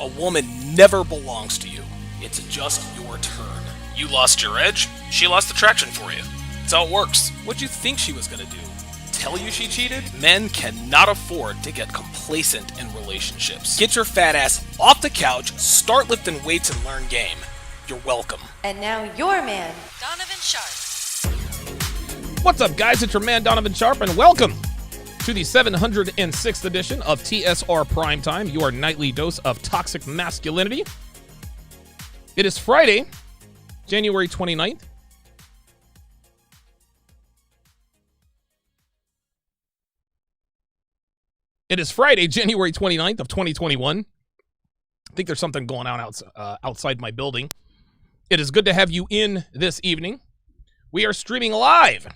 A woman never belongs to you. It's just your turn. You lost your edge, she lost attraction for you. That's how it works. What'd you think she was gonna do? tell you she cheated? Men cannot afford to get complacent in relationships. Get your fat ass off the couch, start lifting weights, and learn game. You're welcome. And now your man, Donovan Sharpe. What's up, guys? It's your man, Donovan Sharpe, and welcome to the 706th edition of TSR Primetime, your nightly dose of toxic masculinity. It is Friday, January 29th. It is Friday, January 29th of 2021. I think there's something going on outside my building. It is good to have you in this evening. We are streaming live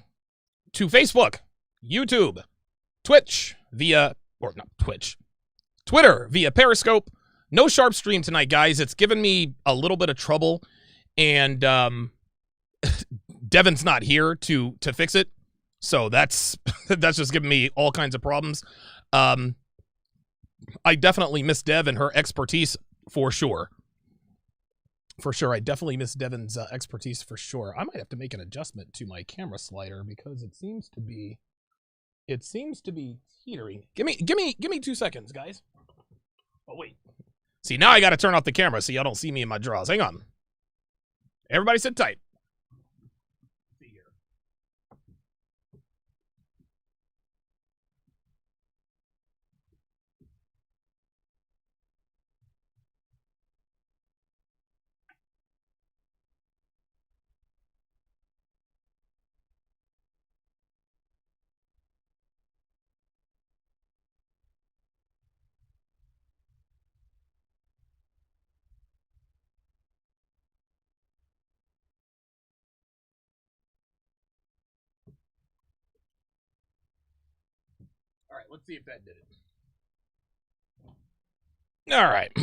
to Facebook, YouTube, Twitch Twitter via Periscope. No Sharpe stream tonight, guys. It's given me a little bit of trouble, and Devin's not here to fix it, so that's just giving me all kinds of problems. I definitely miss Dev and her expertise for sure. I definitely miss Devin's expertise for sure. I might have to make an adjustment to my camera slider because it seems to be teetering. Give me 2 seconds, guys. Oh wait. See, now I got to turn off the camera so y'all don't see me in my drawers. Hang on. Everybody sit tight. See here. All right, let's see if that did it. All right.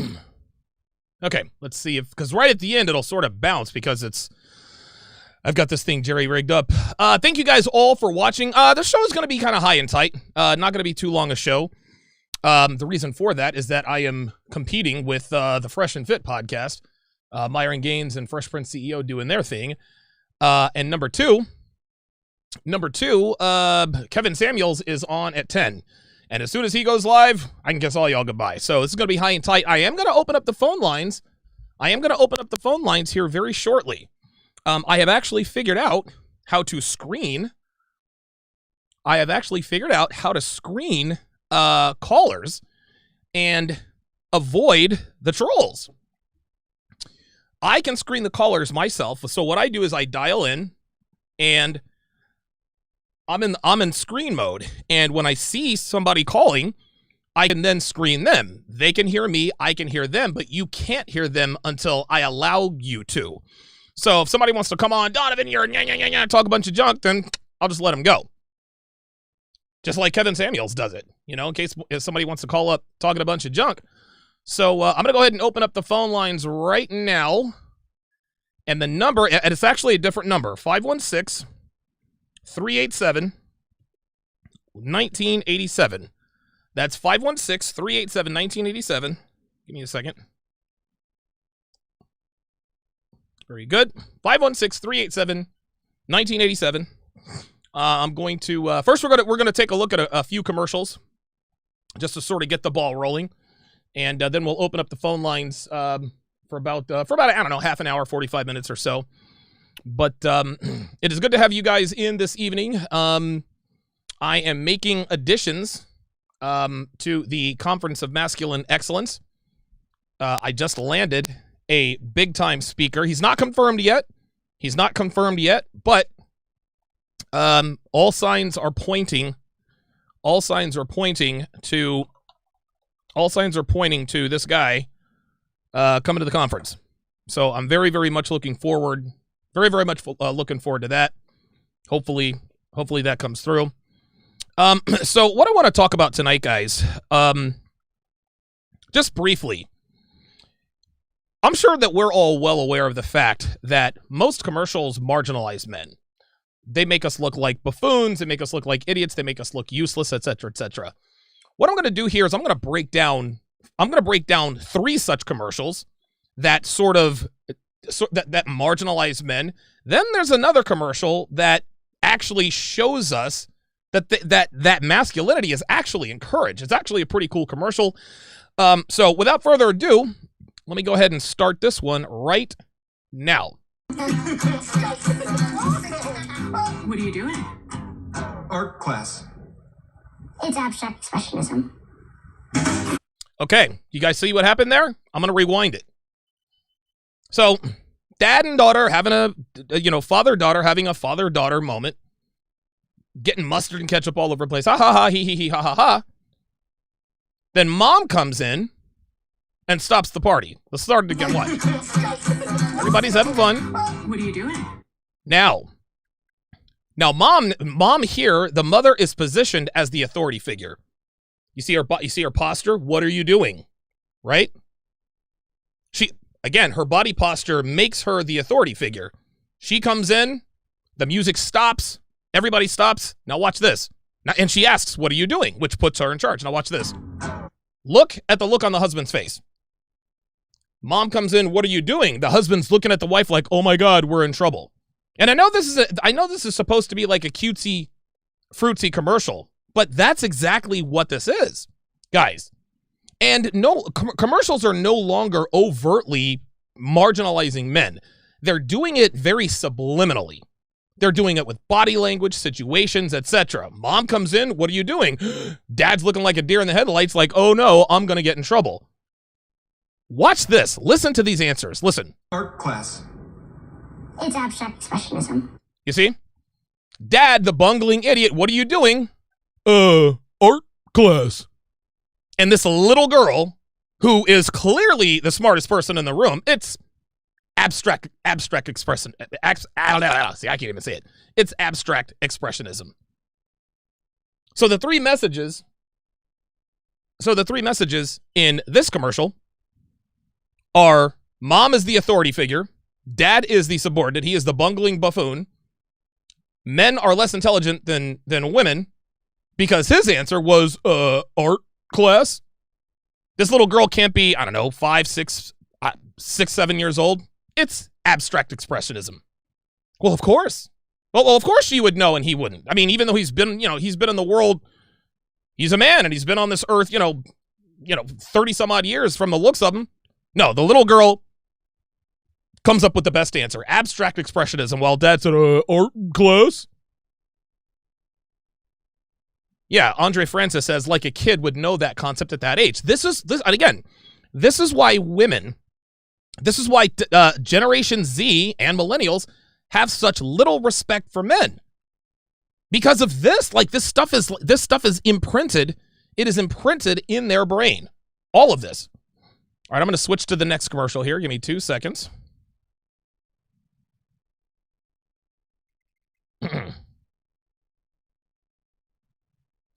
Okay, let's see if, because right at the end it'll sort of bounce because I've got this thing jerry-rigged up. Thank you guys all for watching. The show is going to be kind of high and tight. Not going to be too long a show. The reason for that is that I am competing with the Fresh and Fit podcast. Myron Gaines and Fresh Prince CEO doing their thing. And number two, Kevin Samuels is on at 10. And as soon as he goes live, I can kiss all y'all goodbye. So this is going to be high and tight. I am going to open up the phone lines. Here very shortly. I have actually figured out how to screen. Callers and avoid the trolls. I can screen the callers myself. So what I do is I dial in and I'm in screen mode, and when I see somebody calling, I can then screen them. They can hear me, I can hear them, but you can't hear them until I allow you to. So if somebody wants to come on, Donovan, you're talk a bunch of junk, then I'll just let them go. Just like Kevin Samuels does it, in case if somebody wants to call up talking a bunch of junk. So I'm going to go ahead and open up the phone lines right now. And the number, and it's actually a different number, 516-387-1987. That's 516-387-1987. Give me a second. Very good. 516-387-1987. I'm going to first we're gonna take a look at a few commercials just to sort of get the ball rolling, and then we'll open up the phone lines for about I don't know, half an hour, 45 minutes or so. But it is good to have you guys in this evening. I am making additions to the Conference of Masculine Excellence. I just landed a big-time speaker. He's not confirmed yet, but all signs are pointing to this guy coming to the conference. So I'm very, very much looking forward. Very, very much looking forward to that. Hopefully that comes through. So what I want to talk about tonight, guys, just briefly, I'm sure that we're all well aware of the fact that most commercials marginalize men. They make us look like buffoons. They make us look like idiots. They make us look useless, etc., etc. What I'm going to do here is I'm going to break down 3 such commercials that that marginalize men. Then there's another commercial that actually shows us that masculinity is actually encouraged. It's actually a pretty cool commercial. So without further ado, let me go ahead and start this one right now. What are you doing? Art class. It's abstract expressionism. Okay, you guys see what happened there? I'm going to rewind it. So, dad and daughter having father-daughter having a father-daughter moment. Getting mustard and ketchup all over the place. Ha ha ha, he ha ha ha. Then mom comes in and stops the party. Let's start it again. Watch. Everybody's having fun. What are you doing? Now, mom here, the mother is positioned as the authority figure. You see her posture? What are you doing? Right? Her body posture makes her the authority figure. She comes in, the music stops, everybody stops. Now watch this. And she asks, "What are you doing?" Which puts her in charge. Now watch this. Look at the look on the husband's face. Mom comes in, "What are you doing?" The husband's looking at the wife like, "Oh my God, we're in trouble." And I know this is supposed to be like a cutesy, fruitsy commercial, but that's exactly what this is, guys. And no, commercials are no longer overtly marginalizing men. They're doing it very subliminally. They're doing it with body language, situations, etc. Mom comes in, "What are you doing?" Dad's looking like a deer in the headlights like, "Oh no, I'm going to get in trouble." Watch this. Listen to these answers. Listen. Art class. It's abstract expressionism. You see? Dad, the bungling idiot, "What are you doing?" Art class. And this little girl, who is clearly the smartest person in the room, it's abstract expression. See, I can't even say it. It's abstract expressionism. So the three messages in this commercial are: mom is the authority figure, dad is the subordinate, he is the bungling buffoon, men are less intelligent than women, because his answer was art class. This little girl can't be, 5, 6, 7 years old. It's abstract expressionism. Well, of course. Well, of course she would know and he wouldn't. I mean, even though he's been in the world, he's a man and he's been on this earth, 30 some odd years from the looks of him. No, the little girl comes up with the best answer. Abstract expressionism, while dad said, art class. Yeah, Andre Francis says, like a kid would know that concept at that age. This is why Generation Z and millennials have such little respect for men. Because of this, this stuff is imprinted. It is imprinted in their brain. All of this. All right, I'm going to switch to the next commercial here. Give me 2 seconds.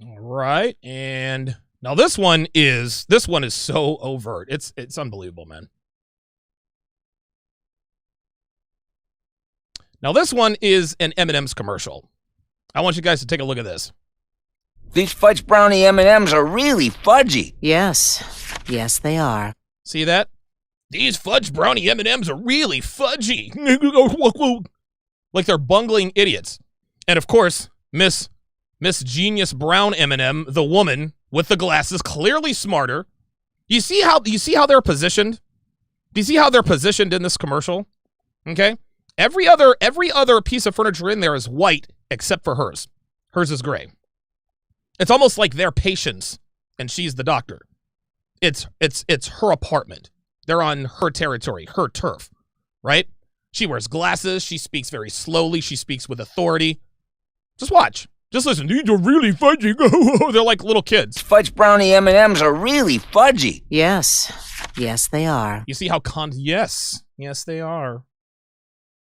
All right, and now this one is so overt. It's unbelievable, man. Now this one is an M&Ms commercial. I want you guys to take a look at this. These fudge brownie M&Ms are really fudgy. Yes, they are. See that? These fudge brownie M&Ms are really fudgy. Like they're bungling idiots. And of course, Miss Genius Brown M&M, the woman with the glasses, clearly smarter. You see how they're positioned? Do you see how they're positioned in this commercial? Okay? Every other piece of furniture in there is white except for hers. Hers is gray. It's almost like they're patients and she's the doctor. It's her apartment. They're on her territory, her turf, right? She wears glasses. She speaks very slowly. She speaks with authority. Just watch. Just listen. These are really fudgy. They're like little kids. Fudge brownie M&Ms are really fudgy. Yes, they are. You see how yes, they are.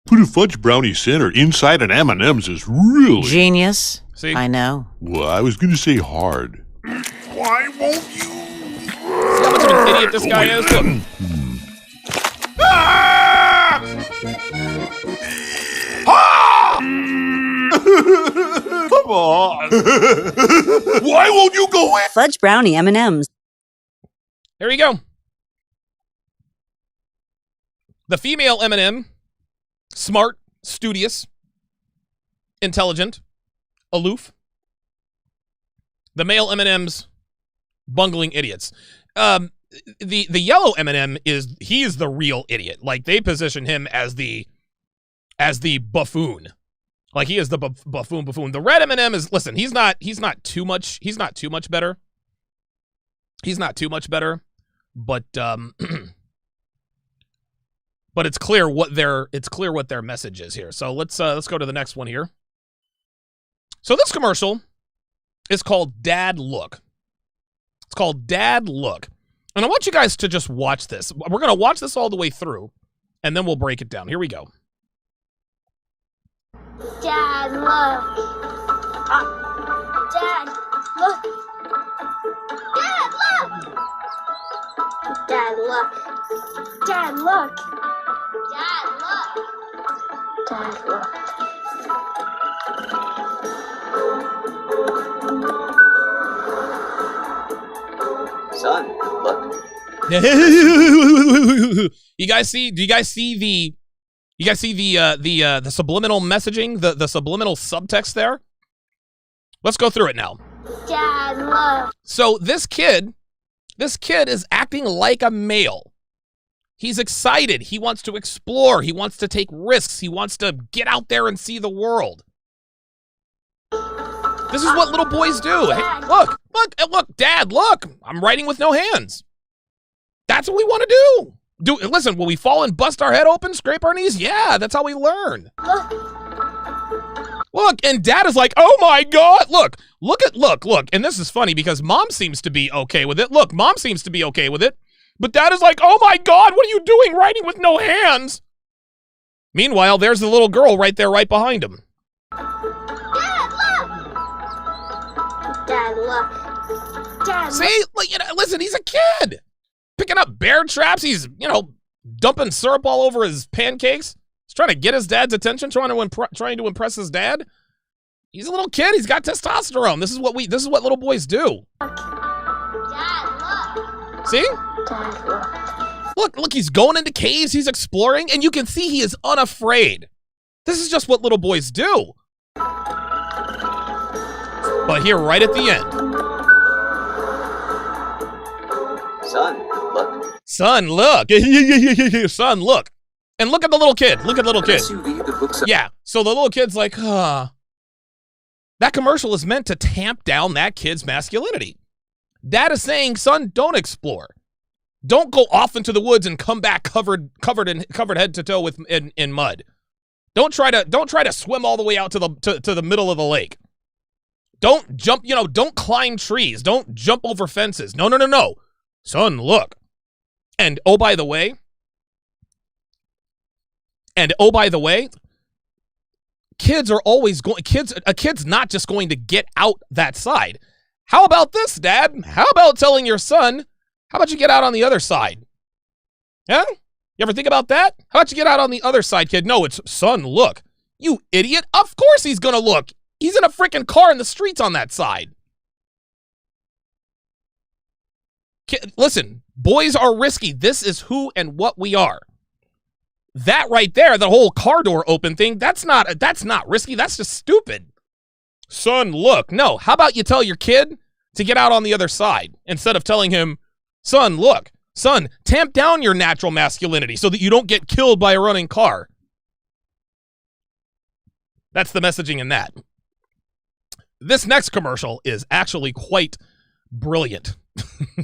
Put a fudge brownie center inside an M&M's is really... Genius. See? I know. Well, I was going to say hard. Why won't you? See how much of an idiot this guy is? Look. Come on. Why won't you go in? Fudge brownie M&Ms. There you go. The female M&M, smart, studious, intelligent, aloof, The male M&Ms, bungling idiots. The yellow M&M is the real idiot. Like they position him as the buffoon. Like he is the buffoon. The red M&M is, listen, he's not too much better. He's not too much better, but but it's clear what their message is here. So let's go to the next one here. So this commercial is called Dad Look. It's called Dad Look. And I want you guys to just watch this. We're going to watch this all the way through, and then we'll break it down. Here we go. Dad, look. Dad, look. Dad, look. Dad, look. Dad, look. Dad, look. Dad, look. Son, look. You guys see? Do you guys see the subliminal messaging, the subliminal subtext there? Let's go through it now. Dad, look. So this kid is acting like a male. He's excited. He wants to explore. He wants to take risks. He wants to get out there and see the world. This is what little boys do. Hey, look, Dad, look. I'm writing with no hands. That's what we want to do. Listen, will we fall and bust our head open, scrape our knees? Yeah, that's how we learn. Look, and Dad is like, oh my God, look. And this is funny because Mom seems to be okay with it. Look, Mom seems to be okay with it. But Dad is like, oh my God, what are you doing writing with no hands? Meanwhile, there's the little girl right there, right behind him. Dad, look. Dad, look. Dad, look. See, like, listen, he's a kid. Picking up bear traps. He's, dumping syrup all over his pancakes. He's trying to get his dad's attention, trying to impress his dad. He's a little kid. He's got testosterone. This is what little boys do. Dad, look. See? Dad, look. Look, he's going into caves. He's exploring, and you can see he is unafraid. This is just what little boys do. But here, right at the end. Son, look. Son, look. Son, look. And look at the little kid. Look at the little kid. Yeah, so the little kid's like, That commercial is meant to tamp down that kid's masculinity. Dad is saying, son, don't explore. Don't go off into the woods and come back covered head to toe in mud. Don't try to swim all the way out to the middle of the lake. Don't jump, don't climb trees. Don't jump over fences. No. Son, look. And oh by the way, kids are always going, a kid's not just going to get out that side. How about this, Dad? How about telling your son, how about you get out on the other side? Yeah? You ever think about that? How about you get out on the other side, kid? No, it's, son, look. You idiot. Of course he's gonna look. He's in a freaking car in the streets on that side. Listen, boys are risky. This is who and what we are. That right there, the whole car door open thing, that's not risky. That's just stupid. Son, look. No, how about you tell your kid to get out on the other side instead of telling him, son, look. Son, tamp down your natural masculinity so that you don't get killed by a running car. That's the messaging in that. This next commercial is actually quite brilliant.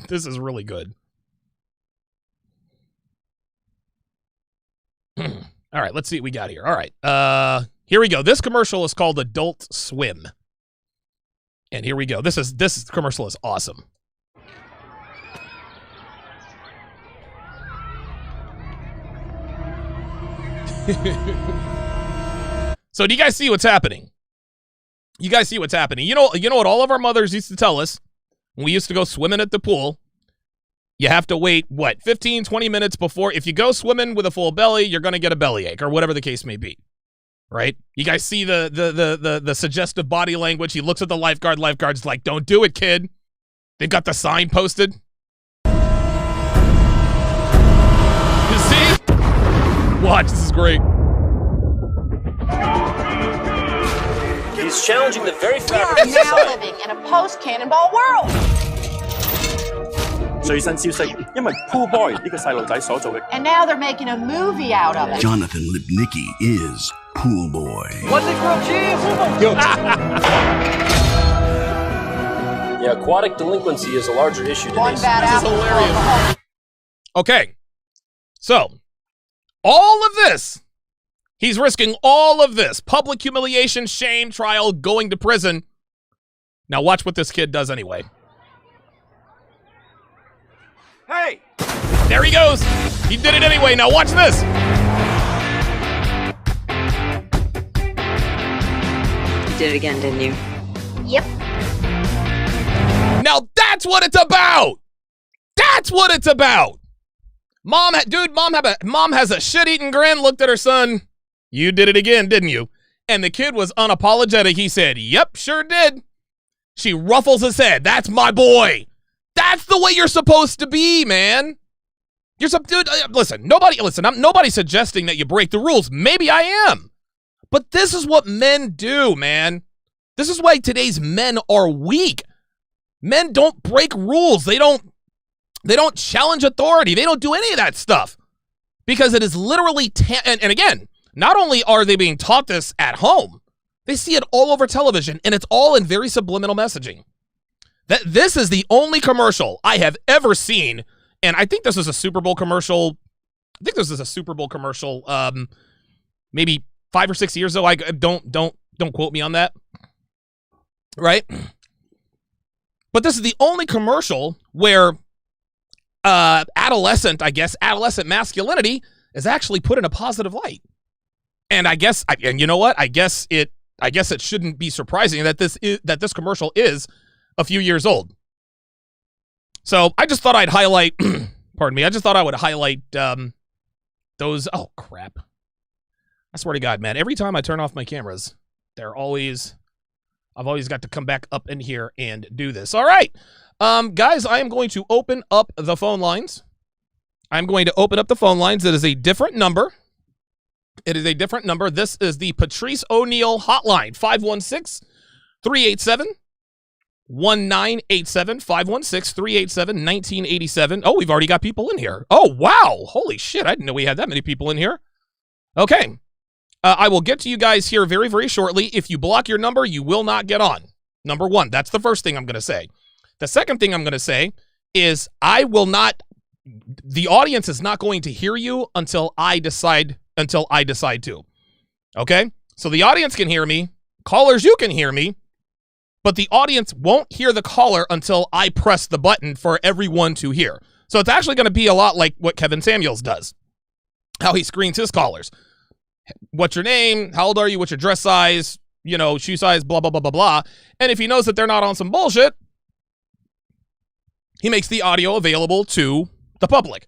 This is really good. All right, let's see what we got here. All right, here we go. This commercial is called Adult Swim. And here we go. This commercial is awesome. So do you guys see what's happening? You guys see what's happening? You know what all of our mothers used to tell us when we used to go swimming at the pool? You have to wait, 15, 20 minutes before. If you go swimming with a full belly, you're going to get a bellyache or whatever the case may be. Right? You guys see the suggestive body language. He looks at the lifeguard. Lifeguard's like, don't do it, kid. They've got the sign posted. You see? Watch, this is great. Get He's challenging the very We fabric are of now society. living in a post-cannonball world. 最新消息，因為 Pool Boy 呢個細路仔所做嘅。 And now they're making a movie out of it. Jonathan Lipnicki is Pool Boy. What's it, grilled cheese? Yeah, aquatic delinquency is a larger issue today. One bad apple. hilarious. Okay, so all of this, he's risking all of this. Public humiliation, shame, trial, going to prison. Now watch what this kid does anyway. Hey! There he goes. He did it anyway. Now watch this. You did it again, didn't you? Yep. Now that's what it's about. That's what it's about. Mom has a shit-eating grin, looked at her son. You did it again, didn't you? And the kid was unapologetic. He said, yep, sure did. She ruffles his head. That's my boy. That's the way you're supposed to be, man. Dude, nobody's suggesting that you break the rules. Maybe I am. But this is what men do, man. This is why today's men are weak. Men don't break rules. They don't challenge authority. They don't do any of that stuff. Because it is literally, and again, not only are they being taught this at home, they see it all over television, and it's all in very subliminal messaging. That this is the only commercial I have ever seen, and I think this is a Super Bowl commercial. Maybe 5 or 6 years ago. I don't quote me on that. Right? But this is the only commercial where adolescent masculinity is actually put in a positive light. And and you know what? I guess it shouldn't be surprising that this commercial is a few years old. So I just thought I'd highlight, pardon me, I just thought I would highlight those, oh crap. I swear to God, man, every time I turn off my cameras, I've always got to come back up in here and do this. All right, guys, I am going to open up the phone lines. It is a different number. This is the Patrice O'Neill hotline, 516-387-1987, 516-387-1987. Oh, we've already got people in here. Oh, wow. Holy shit. I didn't know we had that many people in here. Okay. I will get to you guys here very, very shortly. If you block your number, you will not get on. Number one. That's the first thing I'm going to say. The second thing I'm going to say is the audience is not going to hear you until I decide to. Okay? So the audience can hear me. Callers, you can hear me. But the audience won't hear the caller until I press the button for everyone to hear. So it's actually going to be a lot like what Kevin Samuels does. How he screens his callers. What's your name? How old are you? What's your dress size? Shoe size, blah, blah, blah, blah, blah. And if he knows that they're not on some bullshit, he makes the audio available to the public.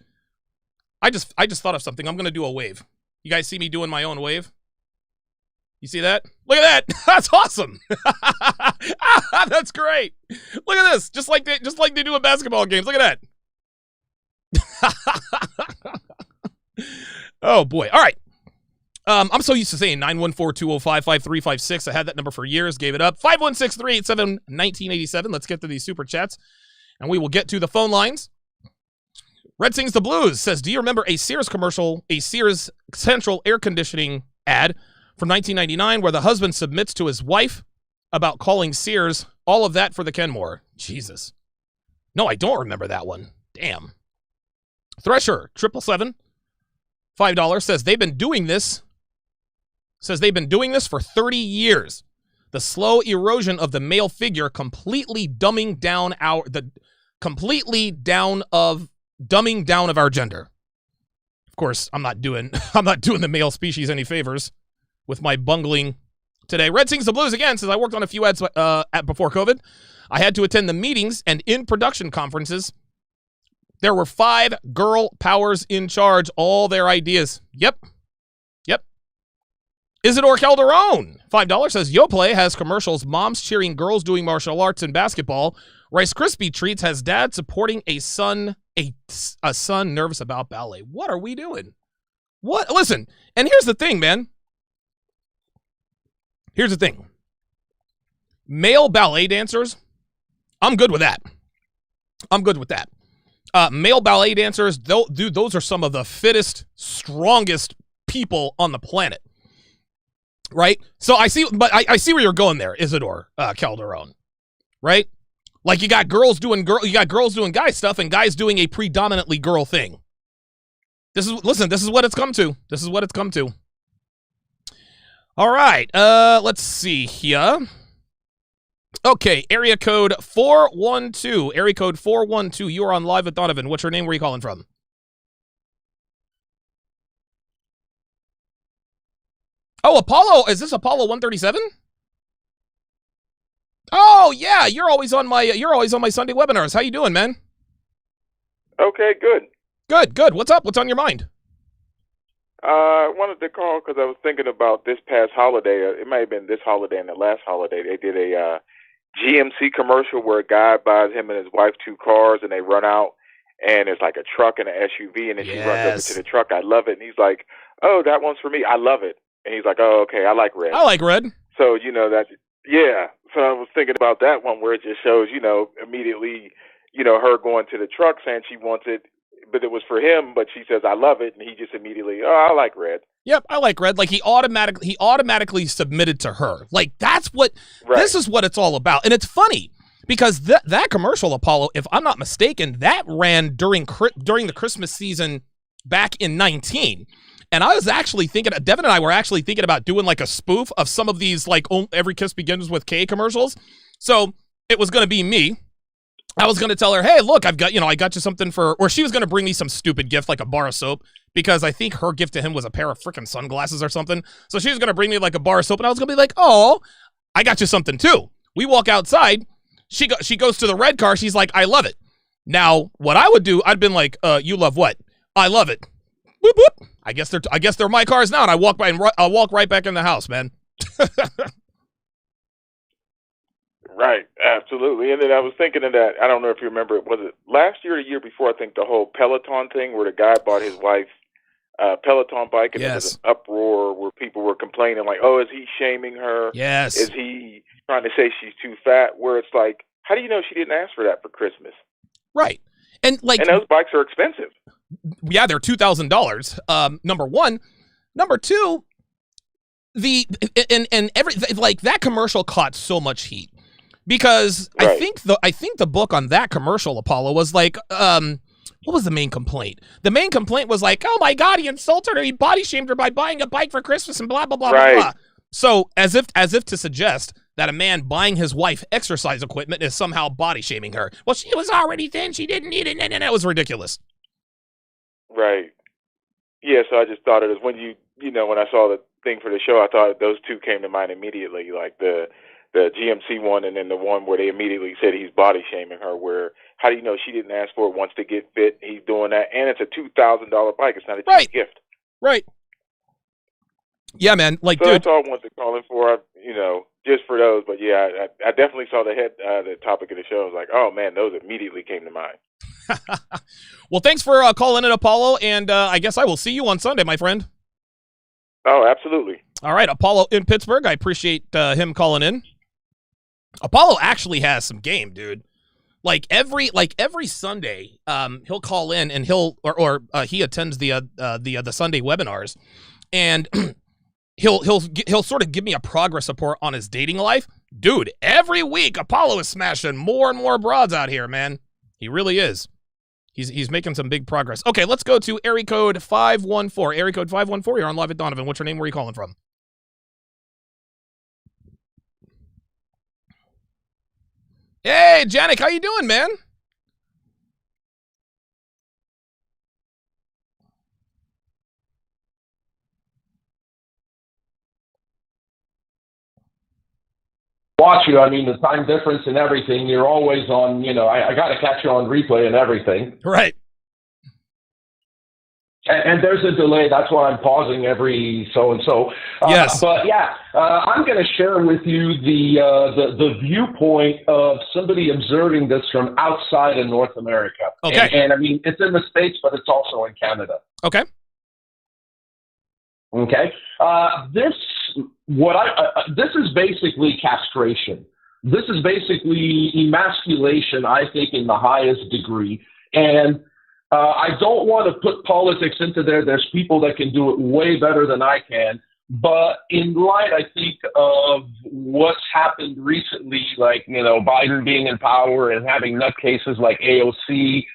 I just thought of something. I'm going to do a wave. You guys see me doing my own wave? You see that? Look at that. That's awesome. That's great. Look at this. Just like they do in basketball games. Look at that. Oh boy. All right. I'm so used to saying 914-205-5356. I had that number for years, gave it up. 516-387-1987. Let's get to these super chats, and we will get to the phone lines. Red Sings the Blues says, do you remember a Sears commercial, a Sears central air conditioning ad from 1999 where the husband submits to his wife about calling Sears? All of that for the Kenmore. Jesus. No, I don't remember that one. Damn. Thresher, 777, $5, says they've been doing this for 30 years. The slow erosion of the male figure completely dumbing down of our gender. Of course, I'm not doing the male species any favors with my bungling today. Red Sings the Blues again says I worked on a few ads before COVID. I had to attend the meetings and in production conferences. There were 5 girl powers in charge, all their ideas. Yep. Isidore Calderon, $5, says YoPlay has commercials, moms cheering girls doing martial arts and basketball. Rice Krispie Treats has dad supporting a son nervous about ballet. What are we doing? What? Listen, and here's the thing, man. Here's the thing. Male ballet dancers, I'm good with that. Male ballet dancers, dude, those are some of the fittest, strongest people on the planet. Right? So I see where you're going there, Isidore Calderon. Right? Like you got girls doing guy stuff and guys doing a predominantly girl thing. This is what it's come to. All right. Let's see here. Okay, area code 412. Area code 412. You are on Live with Donovan. What's your name? Where are you calling from? Oh, Apollo. Is this Apollo 137? Oh, yeah. You're always on my Sunday webinars. How you doing, man? Okay, good. Good. What's up? What's on your mind? I wanted to call because I was thinking about this past holiday. It might have been this holiday and the last holiday. They did a GMC commercial where a guy buys him and his wife 2 cars, and they run out, and it's like a truck and an SUV, and then she runs over to the truck. I love it. And he's like, oh, that one's for me. I love it. And he's like, oh, okay, I like red. I like red. So, yeah. So I was thinking about that one where it just shows, immediately, her going to the truck saying she wants it, but it was for him, but she says, I love it. And he just immediately, oh, I like red. Yep, I like red. Like he automatically submitted to her. Like this is what it's all about. And it's funny because that commercial, Apollo, if I'm not mistaken, that ran during the Christmas season back in 19. And I was actually thinking, Devin and I were actually thinking about doing like a spoof of some of these like Every Kiss Begins with K commercials. So it was going to be me. I was going to tell her, hey, look, I got you something or she was going to bring me some stupid gift like a bar of soap because I think her gift to him was a pair of freaking sunglasses or something. So she was going to bring me like a bar of soap and I was going to be like, oh, I got you something too. We walk outside. She goes to the red car. She's like, I love it. Now, what I would do, I'd been like, you love what? I love it. Boop, boop. I guess they're my cars now. And I walk right back in the house, man. Right, absolutely. And then I was thinking of that, I don't know if you remember, was it last year or the year before, I think the whole Peloton thing where the guy bought his wife a Peloton bike and there was an uproar where people were complaining like, oh, is he shaming her? Yes. Is he trying to say she's too fat? Where it's like, how do you know she didn't ask for that for Christmas? Right. And those bikes are expensive. Yeah, they're $2,000. Number one. Number two, that commercial caught so much heat. Because right. I think the book on that commercial, Apollo, was like, what was the main complaint? The main complaint was like, oh my God, he insulted her, he body shamed her by buying a bike for Christmas and blah blah blah blah blah. So as if to suggest that a man buying his wife exercise equipment is somehow body shaming her. Well, she was already thin, she didn't need it, and that was ridiculous. Right. Yeah. So I just thought it was when when I saw the thing for the show, I thought those two came to mind immediately, like the GMC one, and then the one where they immediately said he's body shaming her, where how do you know she didn't ask for it, wants to get fit, he's doing that, and it's a $2,000 bike. It's not a cheap gift. Right. Yeah, man. Like, so dude. That's all I wanted to call in for, just for those. But yeah, I definitely saw the topic of the show. I was like, oh man, those immediately came to mind. Well, thanks for calling in, Apollo, and I guess I will see you on Sunday, my friend. Oh, absolutely. All right, Apollo in Pittsburgh. I appreciate him calling in. Apollo actually has some game, dude. Like every Sunday, he'll call in and he attends the Sunday webinars, and he'll sort of give me a progress report on his dating life. Dude, every week Apollo is smashing more and more broads out here, man. He really is. He's making some big progress. Okay, let's go to area code 514. Area code 514. You're on Live at Donovan. What's your name? Where are you calling from? Hey, Janik, how you doing, man? Watch you. I mean, the time difference and everything, you're always on, I got to catch you on replay and everything. Right. And there's a delay. That's why I'm pausing every so-and-so. Yes. But yeah, I'm going to share with you the viewpoint of somebody observing this from outside of North America. Okay. And I mean, it's in the States, but it's also in Canada. Okay. Okay. This is basically castration. This is basically emasculation, I think, in the highest degree. And I don't want to put politics into there. There's people that can do it way better than I can. But in light, I think, of what's happened recently, like, Biden being in power and having nutcases like AOC,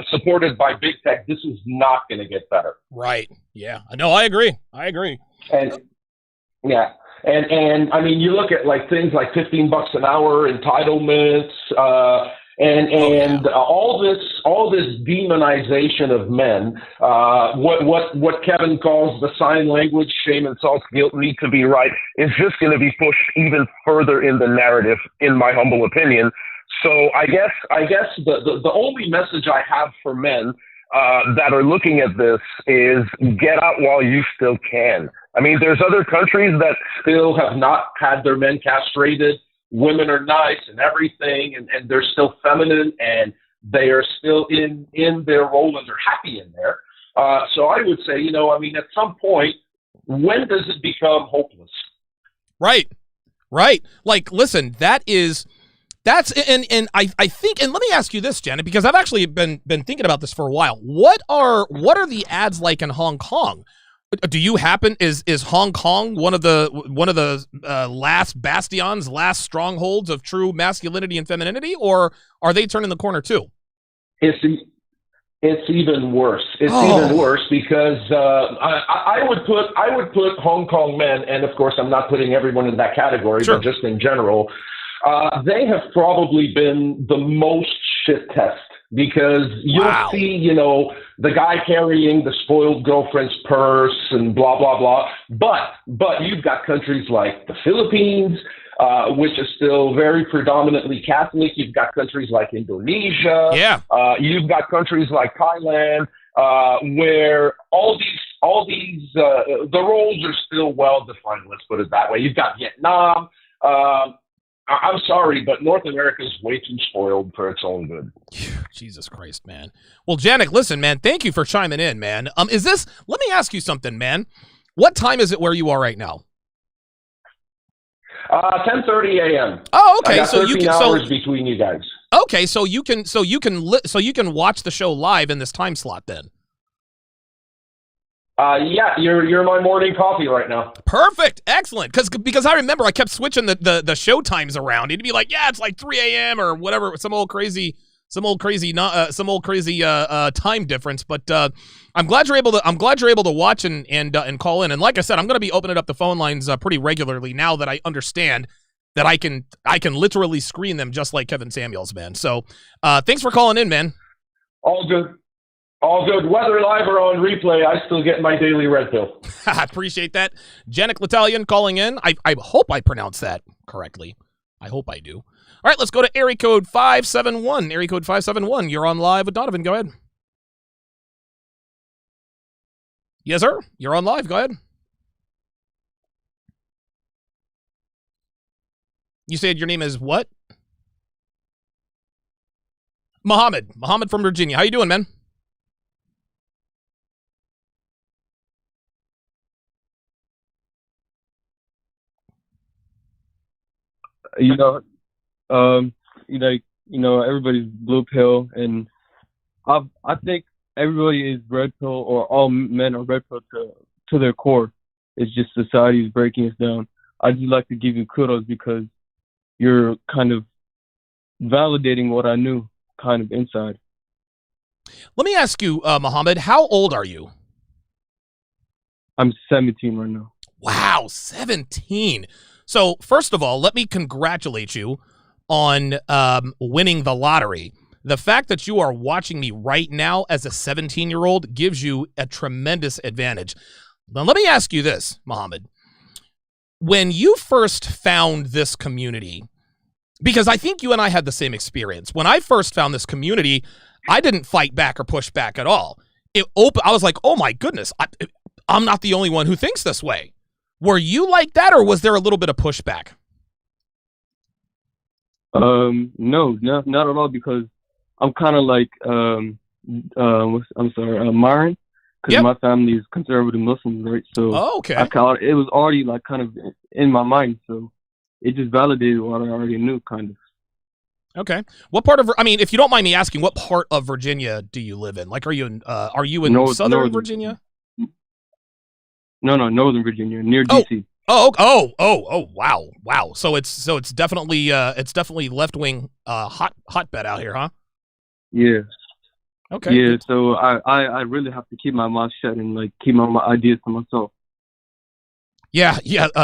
supported by big tech, this is not going to get better. Right. Yeah. No, I agree. And yeah. And I mean, you look at like things like $15 an hour entitlements, all this demonization of men, what Kevin calls the sign language, shame, insult, guilt, need to be right, is just going to be pushed even further in the narrative, in my humble opinion. So I guess the only message I have for men that are looking at this is get out while you still can. I mean, there's other countries that still have not had their men castrated. Women are nice and everything, and they're still feminine, and they are still in their role, and they're happy in there. So I would say, at some point, when does it become hopeless? Right. Like, listen, that's and I think, and let me ask you this, Janet, because I've actually been thinking about this for a while. What are the ads like in Hong Kong? Do you happen, is Hong Kong one of the last bastions, last strongholds of true masculinity and femininity, or are they turning the corner too? It's even worse. Even worse because I would put Hong Kong men, and of course I'm not putting everyone in that category, sure, but just in general, they have probably been the most shit test. Because you'll see, the guy carrying the spoiled girlfriend's purse and blah, blah, blah. But you've got countries like the Philippines, which is still very predominantly Catholic. You've got countries like Indonesia. Yeah. You've got countries like Thailand, where all these the roles are still well defined. Let's put it that way. You've got Vietnam. I'm sorry, but North America is way too spoiled for its own good. Jesus Christ, man. Well, Janik, listen, man, thank you for chiming in, man. Let me ask you something, man. What time is it where you are right now? 10:30 a.m. Oh, okay. I got so 13 hours between you guys. Okay, so you can watch the show live in this time slot then. Yeah, you're my morning coffee right now. Perfect, excellent. Because I remember I kept switching the show times around. It'd be like, yeah, it's like 3 a.m. or whatever, some old crazy time difference. But I'm glad you're able to watch and call in. And like I said, I'm going to be opening up the phone lines pretty regularly now that I understand that I can literally screen them just like Kevin Samuels, man. So thanks for calling in, man. All good. All good. Whether live or on replay, I still get my daily red pill. I appreciate that. Janik L'Italian calling in. I hope I pronounced that correctly. I hope I do. All right, let's go to area code 571. Area code 571. You're on live with Donovan. Go ahead. Yes, sir. You're on live. Go ahead. You said your name is what? Muhammad. Muhammad from Virginia. How you doing, man? Everybody's blue pill, and I think everybody is red pill, or all men are red pill to their core. It's just society is breaking us down. I'd just like to give you kudos because you're kind of validating what I knew kind of inside. Let me ask you, Muhammad, how old are you? I'm 17 right now. Wow, 17. So, first of all, let me congratulate you on winning the lottery. The fact that you are watching me right now as a 17-year-old gives you a tremendous advantage. Now, let me ask you this, Muhammad. When you first found this community, because I think you and I had the same experience. When I first found this community, I didn't fight back or push back at all. I was like, oh my goodness, I'm not the only one who thinks this way. Were you like that, or was there a little bit of pushback? No, not at all, because I'm kind of like, Marin, because my family is conservative Muslims, right? So okay. it was already like kind of in my mind. So it just validated what I already knew, kind of. Okay. What part of, I mean, if you don't mind me asking, what part of Virginia do you live in? Like, are you in Southern Northern Virginia? No, Northern Virginia, near DC. Oh, wow. So it's definitely left wing hotbed out here, huh? Yeah. Okay. Yeah. So I really have to keep my mouth shut and like keep my ideas to myself. Yeah.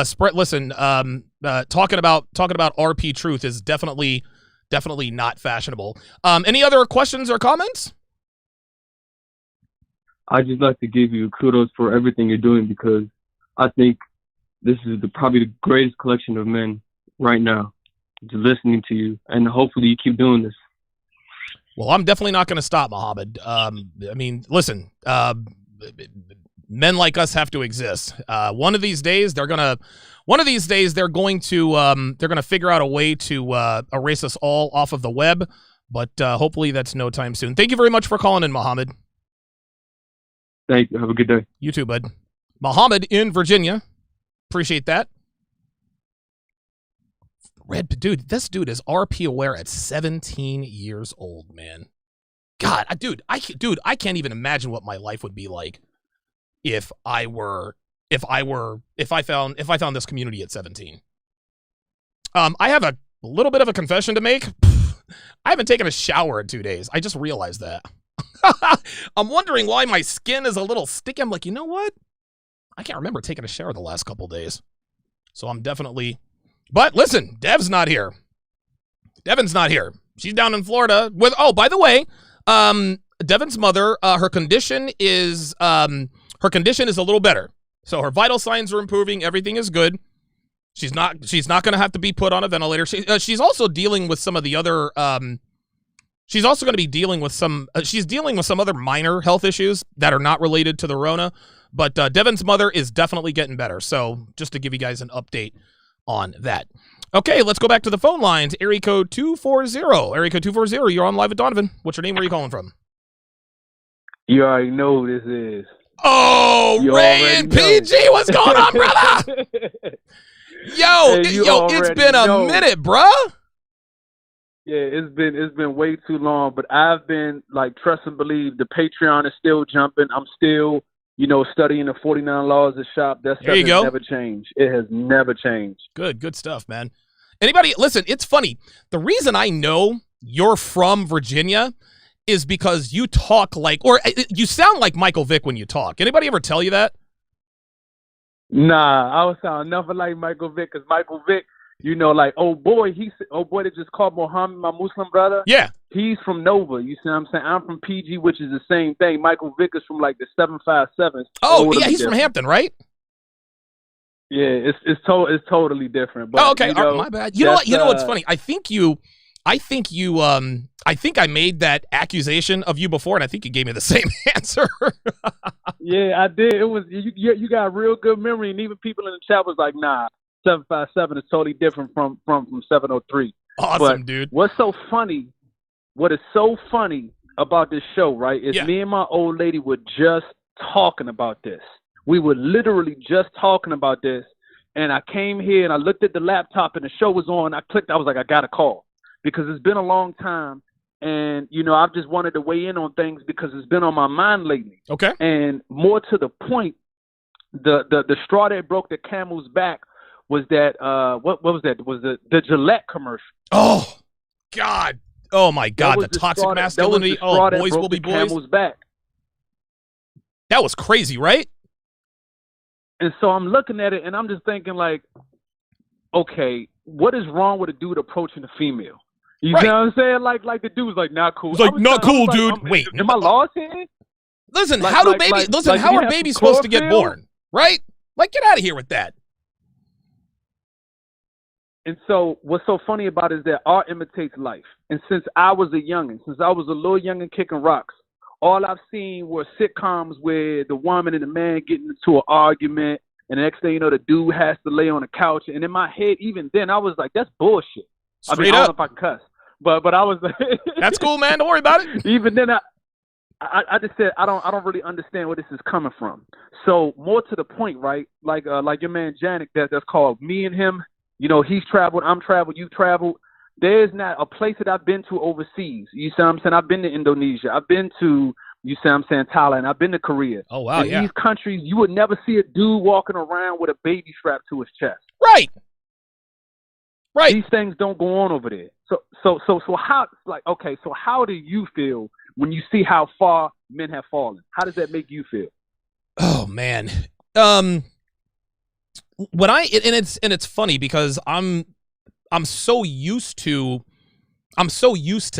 Spread. Listen. Talking about RP truth is definitely not fashionable. Any other questions or comments? I just like to give you kudos for everything you're doing, because I think this is probably the greatest collection of men right now, just listening to you, and hopefully you keep doing this. Well, I'm definitely not going to stop, Muhammad. I mean, listen, men like us have to exist. One of these days they're going to figure out a way to erase us all off of the web, but hopefully that's no time soon. Thank you very much for calling in, Muhammad. Thank you. Have a good day. You too, bud. Muhammad in Virginia. Appreciate that. Dude, this dude is RP aware at 17 years old, man. God, I can't even imagine what my life would be like if I found this community at 17. I have a little bit of a confession to make. I haven't taken a shower in 2 days. I just realized that. I'm wondering why my skin is a little sticky. I'm like, you know what? I can't remember taking a shower the last couple days. So I'm definitely... But listen, Dev's not here. Devin's not here. She's down in Florida with... Oh, by the way, Devin's mother, her condition is a little better. So her vital signs are improving. Everything is good. She's not going to have to be put on a ventilator. She's also dealing with some of the other... she's also going to be dealing with some... she's dealing with some other minor health issues that are not related to the Rona. But Devin's mother is definitely getting better. So just to give you guys an update on that. Okay, let's go back to the phone lines. Area code 240. Area code 240, you're on live with Donovan. What's your name? Where are you calling from? You already know who this is. Oh, Ray and PG, what's going on, brother? It's been a minute, bruh. Yeah, it's been way too long, but I've been like, trust and believe, the Patreon is still jumping. I'm still, studying the 49 laws of shop. That stuff has never changed. It has never changed. Good stuff, man. Anybody, listen, it's funny. The reason I know you're from Virginia is because you talk like, or you sound like Michael Vick when you talk. Anybody ever tell you that? Nah, I would sound nothing like Michael Vick, because Michael Vick, like, oh boy, that just called Mohammed my Muslim brother. Yeah. He's from Nova. You see what I'm saying? I'm from PG, which is the same thing. Michael Vick is from like the 757. Oh, yeah, he's from Hampton, right? Yeah, it's totally different. But, okay, my bad. You know what's funny? I think I made that accusation of you before, and I think you gave me the same answer. Yeah, I did. It was you got a real good memory, and even people in the chat was like, nah, 757 is totally different from 703. Awesome, dude. What is so funny about this show, right, is me and my old lady were just talking about this. We were literally just talking about this, and I came here and I looked at the laptop and the show was on. I clicked. I was like, I got to call, because it's been a long time, and I've just wanted to weigh in on things because it's been on my mind lately. Okay. And more to the point, the straw that broke the camel's back was that what was that? Was the Gillette commercial? Oh God! Oh my God! The toxic masculinity. Oh, boys will be boys. Camel's back. That was crazy, right? And so I'm looking at it and I'm just thinking, like, okay, what is wrong with a dude approaching a female? You know what I'm saying? Like the dude's like, not cool. He's like, not cool, dude. Wait, am I lost here? Listen, how are babies supposed to get born? Right? Like, get out of here with that. And so what's so funny about it is that art imitates life. And since I was a youngin', since I was a little youngin' kicking rocks, all I've seen were sitcoms where the woman and the man getting into an argument, and the next thing you know, the dude has to lay on the couch. And in my head, even then, I was like, that's bullshit. Straight I up. don't know if I cuss, but I was like, that's cool, man. Don't worry about it. Even then, I just said, I don't really understand where this is coming from. So more to the point, right? Like your man Janik, that's called Me and Him. You know, he's traveled, I'm traveled, you've traveled. There's not a place that I've been to overseas. You see what I'm saying? I've been to Indonesia. I've been to, you see what I'm saying, Thailand. I've been to Korea. Oh, wow, in these countries, you would never see a dude walking around with a baby strapped to his chest. Right. Right. These things don't go on over there. So how, like, okay, so how do you feel when you see how far men have fallen? How does that make you feel? Oh, man. When it's funny because I'm so used to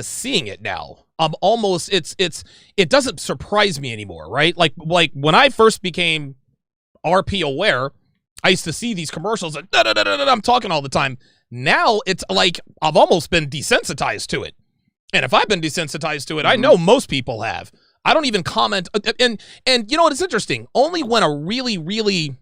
seeing it now. I'm almost it doesn't surprise me anymore, right? Like when I first became RP aware, I used to see these commercials and I'm talking all the time. Now it's like I've almost been desensitized to it. And if I've been desensitized to it, I know most people have. I don't even comment. And you know what? It's interesting. Only when a really, really,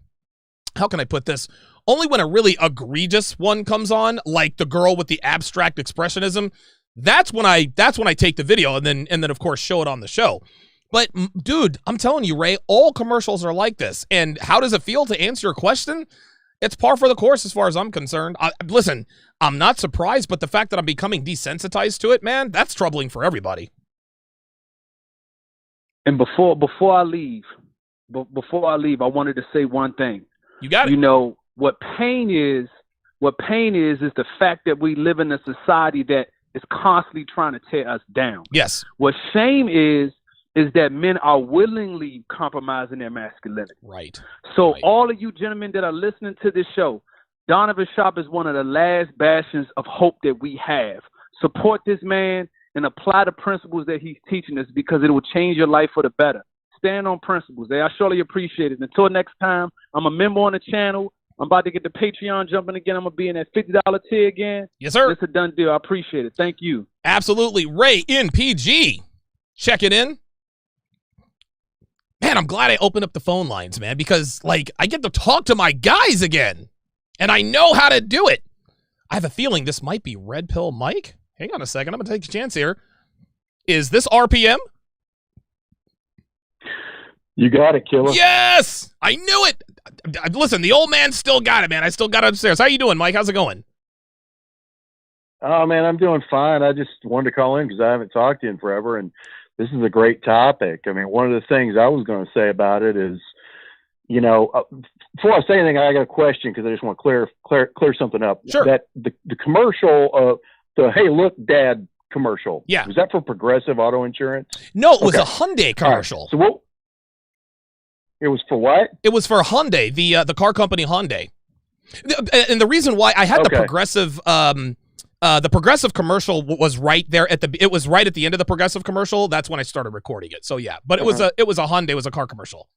how can I put this? Only when a really egregious one comes on, like the girl with the abstract expressionism, that's when I take the video and then of course show it on the show. But dude, I'm telling you, Ray, all commercials are like this. And how does it feel to answer your question? It's par for the course as far as I'm concerned. Listen, I'm not surprised, but the fact that I'm becoming desensitized to it, man, that's troubling for everybody. And before I leave, I wanted to say one thing. You got it. You know, what pain is the fact that we live in a society that is constantly trying to tear us down. Yes. What shame is that men are willingly compromising their masculinity. Right. So all of you gentlemen that are listening to this show, Donovan Sharpe is one of the last bastions of hope that we have. Support this man and apply the principles that he's teaching us because it will change your life for the better. Stand on principles. I surely appreciate it. Until next time, I'm a member on the channel. I'm about to get the Patreon jumping again. I'm going to be in that $50 tier again. Yes, sir. It's a done deal. I appreciate it. Thank you. Absolutely. Ray in PG. Check it in. Man, I'm glad I opened up the phone lines, man, because, like, I get to talk to my guys again, and I know how to do it. I have a feeling this might be Red Pill Mike. Hang on a second. I'm going to take a chance here. Is this RPM? You got it, killer. Yes! I knew it! Listen, the old man still got it, man. I still got it upstairs. How you doing, Mike? How's it going? Oh, man, I'm doing fine. I just wanted to call in because I haven't talked to you in forever, and this is a great topic. I mean, one of the things I was going to say about it is, you know, before I say anything, I got a question because I just want to clear something up. Sure. That the commercial, the Hey Look Dad commercial. Yeah. Was that for Progressive Auto Insurance? No, it was a Hyundai commercial. Right. So what? It was for what? It was for Hyundai, the car company Hyundai. And the reason why I had the Progressive commercial was right there it was right at the end of the Progressive commercial. That's when I started recording it. So yeah, but it was a Hyundai, it was a car commercial.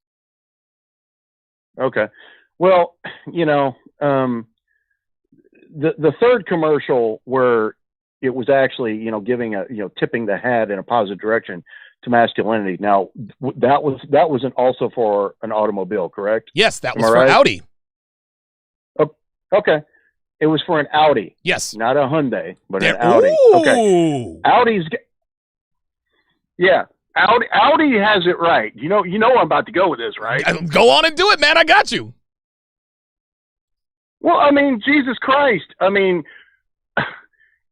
Okay. Well, you know, the third commercial where it was actually, you know, giving tipping the hat in a positive direction to masculinity. Now that wasn't also for an automobile, correct? Yes, that was for Audi. Oh, okay. It was for an Audi. Yes. Not a Hyundai, but an Audi. Ooh. Okay. Audi has it right. You know I'm about to go with this, right? Go on and do it, man. I got you. Well, I mean, Jesus Christ. I mean,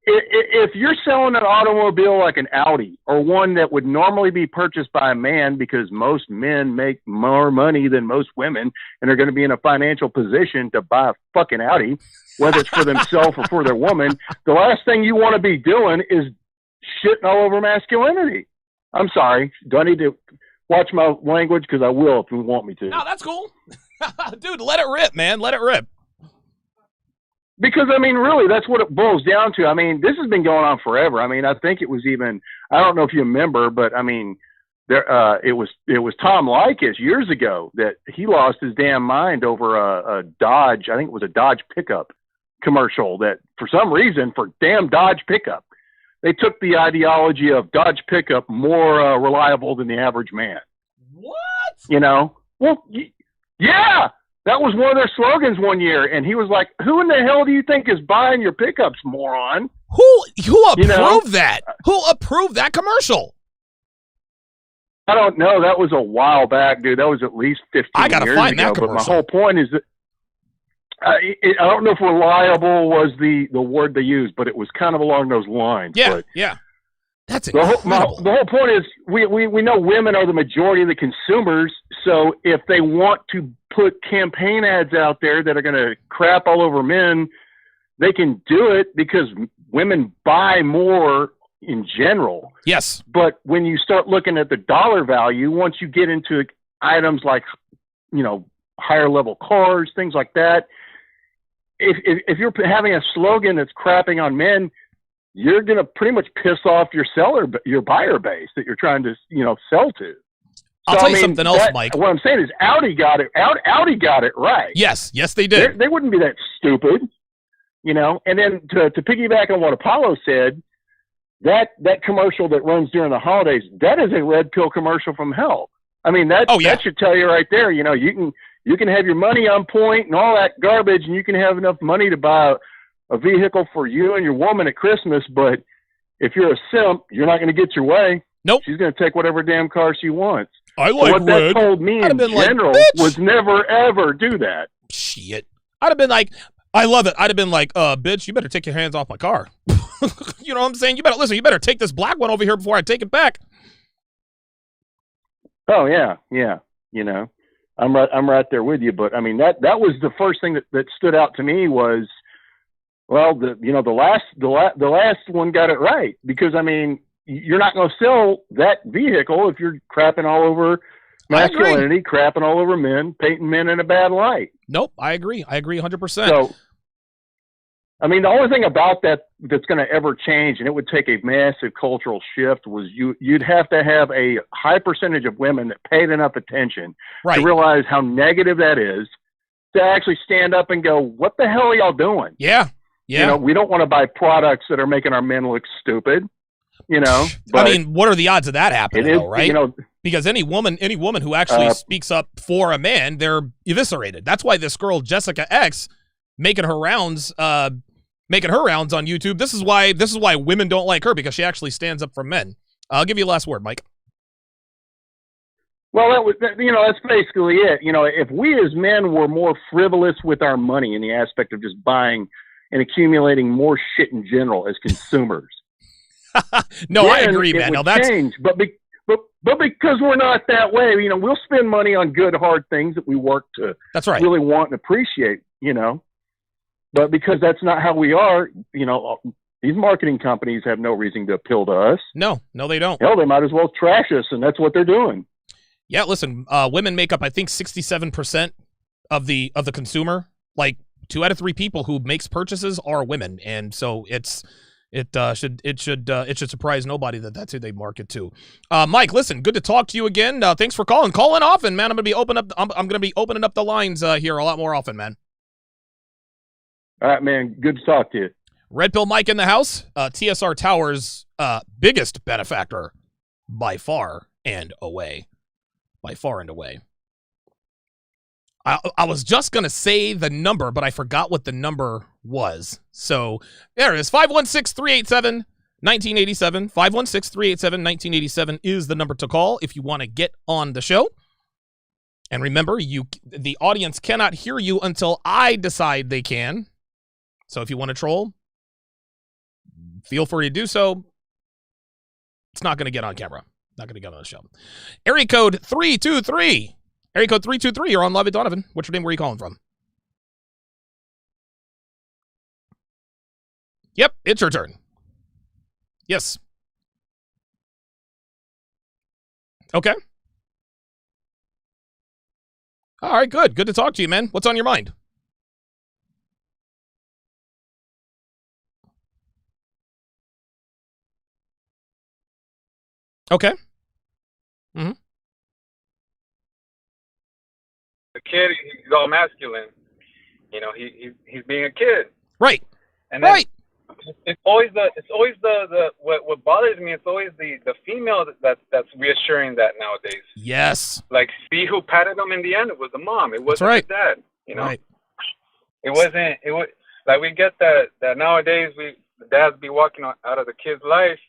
if you're selling an automobile like an Audi or one that would normally be purchased by a man because most men make more money than most women and are going to be in a financial position to buy a fucking Audi, whether it's for themselves or for their woman, the last thing you want to be doing is shitting all over masculinity. I'm sorry. Do I need to watch my language? Because I will if you want me to. No, that's cool. Dude, let it rip, man. Let it rip. Because, I mean, really, that's what it boils down to. I mean, this has been going on forever. I mean, I think it was even, I don't know if you remember, but, I mean, it was Tom Likas years ago that he lost his damn mind over a Dodge, I think it was a Dodge pickup commercial that, for some reason, for damn Dodge pickup, they took the ideology of Dodge pickup more reliable than the average man. What? You know? Well, yeah! That was one of their slogans one year, and he was like, who in the hell do you think is buying your pickups, moron? Who approved that? Who approved that commercial? I don't know. That was a while back, dude. That was at least 15 years ago. I gotta find that commercial. But my whole point is that, I don't know if reliable was the word they used, but it was kind of along those lines. Yeah, but yeah. That's incredible. The whole point is we know women are the majority of the consumers, so if they want to put campaign ads out there that are going to crap all over men, they can do it because women buy more in general. Yes. But when you start looking at the dollar value, once you get into items like, higher level cars, things like that, if you're having a slogan that's crapping on men, you're going to pretty much piss off your buyer base that you're trying to, sell to. I'll tell you something else, Mike. What I'm saying is Audi got it right. Yes, they did. They wouldn't be that stupid, And then to piggyback on what Apollo said, that commercial that runs during the holidays, that is a red pill commercial from hell. I mean, that should tell you right there, you can have your money on point and all that garbage, and you can have enough money to buy a vehicle for you and your woman at Christmas, but if you're a simp, you're not going to get your way. Nope. She's going to take whatever damn car she wants. I like what red. That told me in general was never, ever do that. Shit. I'd have been like, I love it. I'd have been like, bitch, you better take your hands off my car. You know what I'm saying? You better take this black one over here before I take it back. Oh, yeah. I'm right there with you, but I mean that was the first thing that stood out to me was, well, the last one got it right, because I mean you're not going to sell that vehicle if you're crapping all over masculinity, crapping all over men, painting men in a bad light. Nope, I agree 100%. So, I mean, the only thing about that's going to ever change, and it would take a massive cultural shift, was you'd have to have a high percentage of women that paid enough attention to realize how negative that is, to actually stand up and go, what the hell are y'all doing? Yeah. We don't want to buy products that are making our men look stupid, But, I mean, what are the odds of that happening, though, right? Because any woman who actually speaks up for a man, they're eviscerated. That's why this girl, Jessica X, making her rounds on YouTube. This is why women don't like her, because she actually stands up for men. I'll give you the last word, Mike. Well, that's basically it. If we as men were more frivolous with our money in the aspect of just buying and accumulating more shit in general as consumers. No, I agree, man. No, that's change, but because we're not that way, we'll spend money on good, hard things that we work to. That's right. Really want and appreciate, But because that's not how we are, these marketing companies have no reason to appeal to us. No, they don't. Hell, they might as well trash us, and that's what they're doing. Yeah, listen, women make up, I think, 67% of the consumer. Like 2 out of 3 people who makes purchases are women, and so it should surprise nobody that that's who they market to. Mike, listen, good to talk to you again. Thanks for calling. Call in often, man. I'm gonna be opening up the lines here a lot more often, man. All right, man. Good to talk to you. Red Pill Mike in the house. TSR Towers' biggest benefactor by far and away. By far and away. I was just going to say the number, but I forgot what the number was. So there it is. 516-387-1987. 516-387-1987 is the number to call if you want to get on the show. And remember, the audience cannot hear you until I decide they can. So if you want to troll, feel free to do so. It's not going to get on camera. Not going to get on the show. Area code 323. Area code 323. You're on Live at Donovan. What's your name? Where are you calling from? Yep, it's your turn. Yes. Okay. All right, good. Good to talk to you, man. What's on your mind? Okay. Mm-hmm. The kid, he's all masculine. He's being a kid. Right. And then it's always the what bothers me. It's always the female that's reassuring that nowadays. Yes. Like, see who patted him in the end? It was the mom. It wasn't the dad. Right. It wasn't. It was like, we get that nowadays the dads be walking out of the kid's life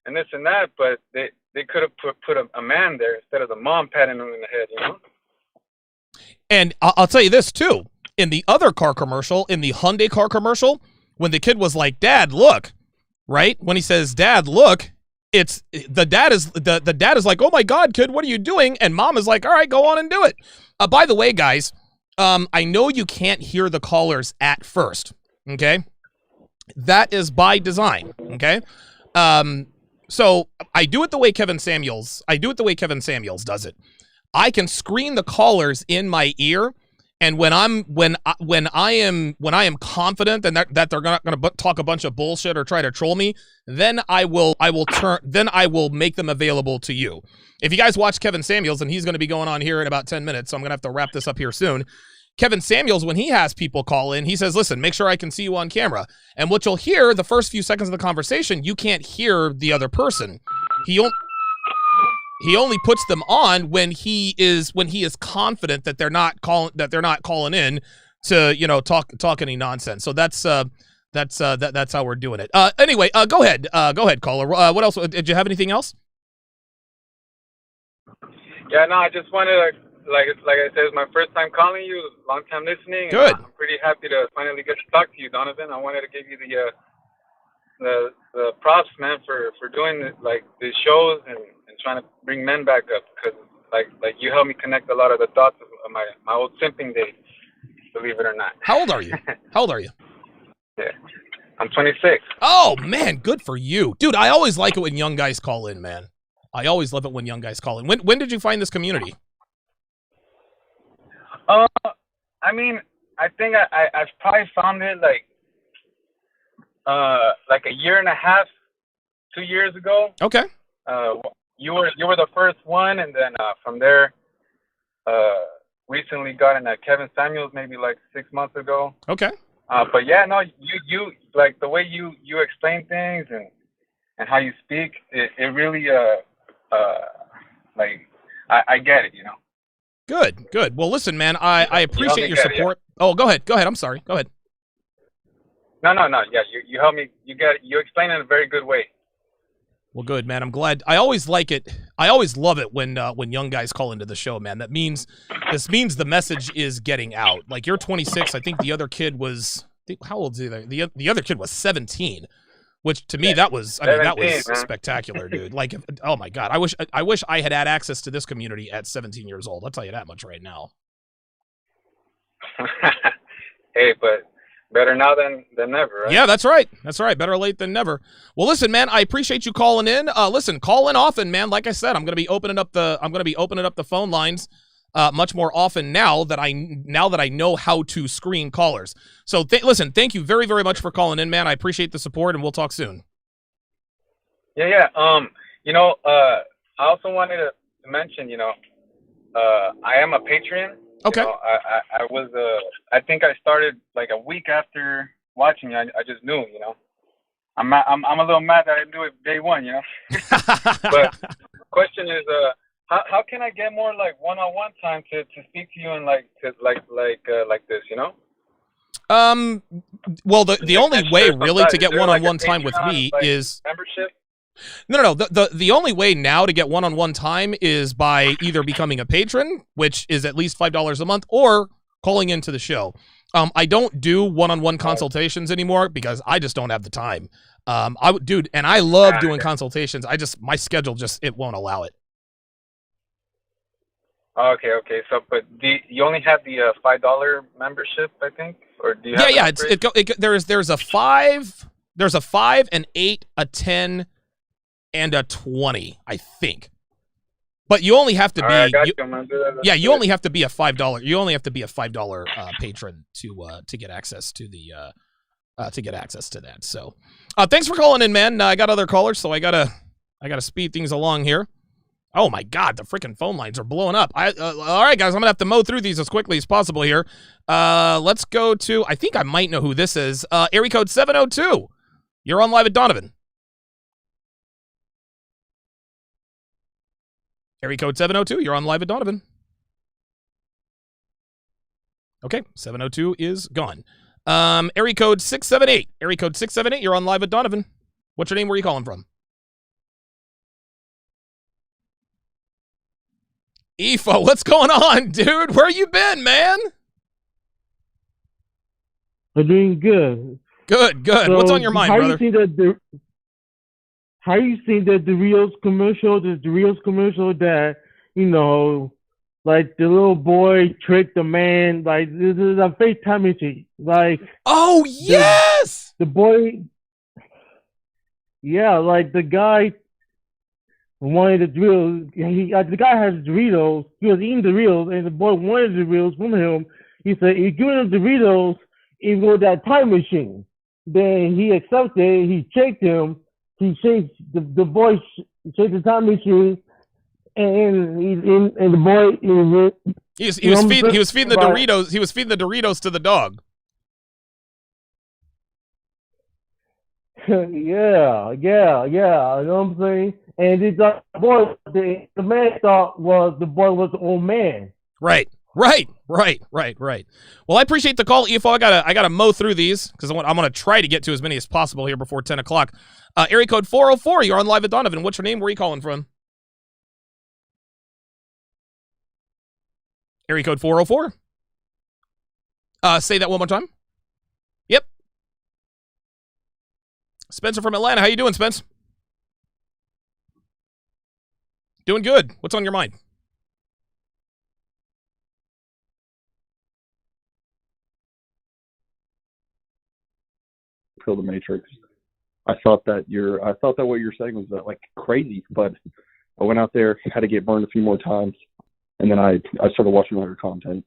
and this and that, but they could have put a man there instead of the mom patting him in the head. And I'll tell you this too. in the other car commercial, in the Hyundai car commercial, when the kid was like, Dad, look, right? When he says, Dad, look, it's the dad is like, oh my God, kid, what are you doing? And mom is like, all right, go on and do it. By the way, guys, I know you can't hear the callers at first. Okay. That is by design. Okay. So I do it the way Kevin Samuels does it. I can screen the callers in my ear, and when I am confident and that they're not going to talk a bunch of bullshit or try to troll me, then I will make them available to you. If you guys watch Kevin Samuels, and he's going to be going on here in about 10 minutes, so I'm going to have to wrap this up here soon. Kevin Samuels, when he has people call in, he says, listen, make sure I can see you on camera. And what you'll hear the first few seconds of the conversation, you can't hear the other person. He only puts them on when he is confident that they're not calling in to, talk any nonsense. So that's how we're doing it. Anyway, go ahead, caller. What else? Did you have anything else? Yeah, no, I just wanted to, like I said, it's my first time calling you, long time listening. Good. I'm pretty happy to finally get to talk to you, Donovan. I wanted to give you the props, man, for doing these shows and trying to bring men back up, because like you helped me connect a lot of the thoughts of my old simping days, believe it or not. How old are you? Yeah, I'm 26. Oh man, good for you, dude. I always like it when young guys call in, man. I always love it when young guys call in. When did you find this community? I mean, I think I've probably found it like a year and a half, 2 years ago. Okay. You were the first one, and then from there, recently got in Kevin Samuels maybe like 6 months ago. Okay. But yeah, no, you like the way you explain things and how you speak, it really like I get it, Good. Well, listen, man, I appreciate your support. Yeah. Oh, go ahead. I'm sorry. Go ahead. No. Yeah, you help me. You explain it in a very good way. Well, good, man. I'm glad. I always like it. I always love it when young guys call into the show, man. This means the message is getting out. Like, you're 26. I think the other kid was, how old is he? The other kid was 17. Which to me, that was spectacular, dude. Like, oh my God, I wish I had access to this community at 17 years old. I'll tell you that much right now. Hey, but better now than never, right? Yeah, that's right. Better late than never. Well, listen, man, I appreciate you calling in. Listen, call in often, man. Like I said, I'm gonna be opening up the phone lines much more often now that I know how to screen callers. So listen, thank you very, very much for calling in, man. I appreciate the support, and we'll talk soon. Yeah. I also wanted to mention, I am a Patreon. Okay. I was I think I started like a week after watching you. I just knew, I'm a little mad that I didn't do it day one, But question is, how can I get more like one-on-one time to speak to you and like this, Well, the only way really to get one-on-one time with me is membership. No. The only way now to get one-on-one time is by either becoming a patron, which is at least $5 a month, or calling into the show. I don't do one-on-one consultations anymore because I just don't have the time. And I love doing consultations. My schedule it won't allow it. Okay. So, but you only have the $5 membership, I think, or do you? Have there's a $5, an $8, a $10, and a $20, I think. But you only have to be. You only have to be a $5. You only have to be a $5 patron to get access to the that. So, thanks for calling in, man. I got other callers, so I gotta speed things along here. Oh my God, the freaking phone lines are blowing up. All right, guys, I'm gonna have to mow through these as quickly as possible here. Let's go to. I think I might know who this is. Area code 702. You're on live at Donovan. Area code 702. You're on live at Donovan. Okay, 702 is gone. Area code 678. Area code 678. You're on live at Donovan. What's your name? Where are you calling from? Efo, what's going on, dude? Where you been, man? I'm doing good. Good. So What's on your mind, brother? How you see the Doritos commercial? The Doritos commercial that like the little boy tricked the man. Like this is a fake time machine. Like oh yes, the boy. Yeah, like the guy wanted the Doritos. The guy has Doritos. He was eating Doritos, and the boy wanted the Doritos from him. He said, "You give him Doritos, even with that time machine." Then he accepted. He checked him. He changed the boy changed the time machine, and the boy he was feeding the Doritos. He was feeding the Doritos to the dog. Yeah. You know what I'm saying? And the boy, the man thought the boy was the old man. Right. Well, I appreciate the call, EFO. I gotta mow through these because I'm gonna try to get to as many as possible here before 10 o'clock. Area code 404. You're on live at Donovan. What's your name? Where are you calling from? Area code 404. Say that one more time. Yep. Spencer from Atlanta. How you doing, Spence? Doing good. What's on your mind? Kill the Matrix. I thought that what you're saying was like crazy, but I went out there, had to get burned a few more times, and then I started watching other content.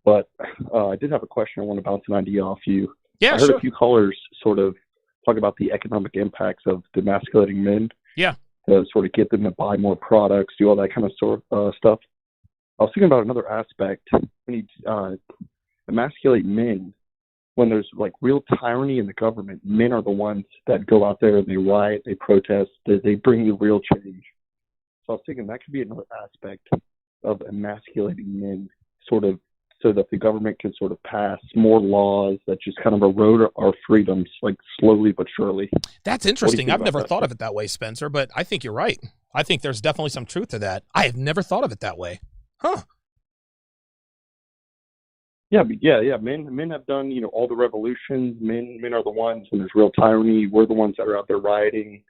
But I did have a question. I want to bounce an idea off you. Yeah, I heard sure. a few callers sort of talk about the economic impacts of demasculating men. Yeah. To sort of get them to buy more products, do all that kind of stuff. I was thinking about another aspect. When you emasculate men, when there's like real tyranny in the government, men are the ones that go out there and they riot, they protest, they bring you real change. So I was thinking that could be another aspect of emasculating men, sort of, so that the government can sort of pass more laws that just kind of erode our freedoms, like slowly but surely. That's interesting. I've never thought of it that way, Spencer, but I think you're right. I think there's definitely some truth to that. I have never thought of it that way. Huh. Yeah. Men have done, all the revolutions. Men are the ones when there's real tyranny. We're the ones that are out there rioting.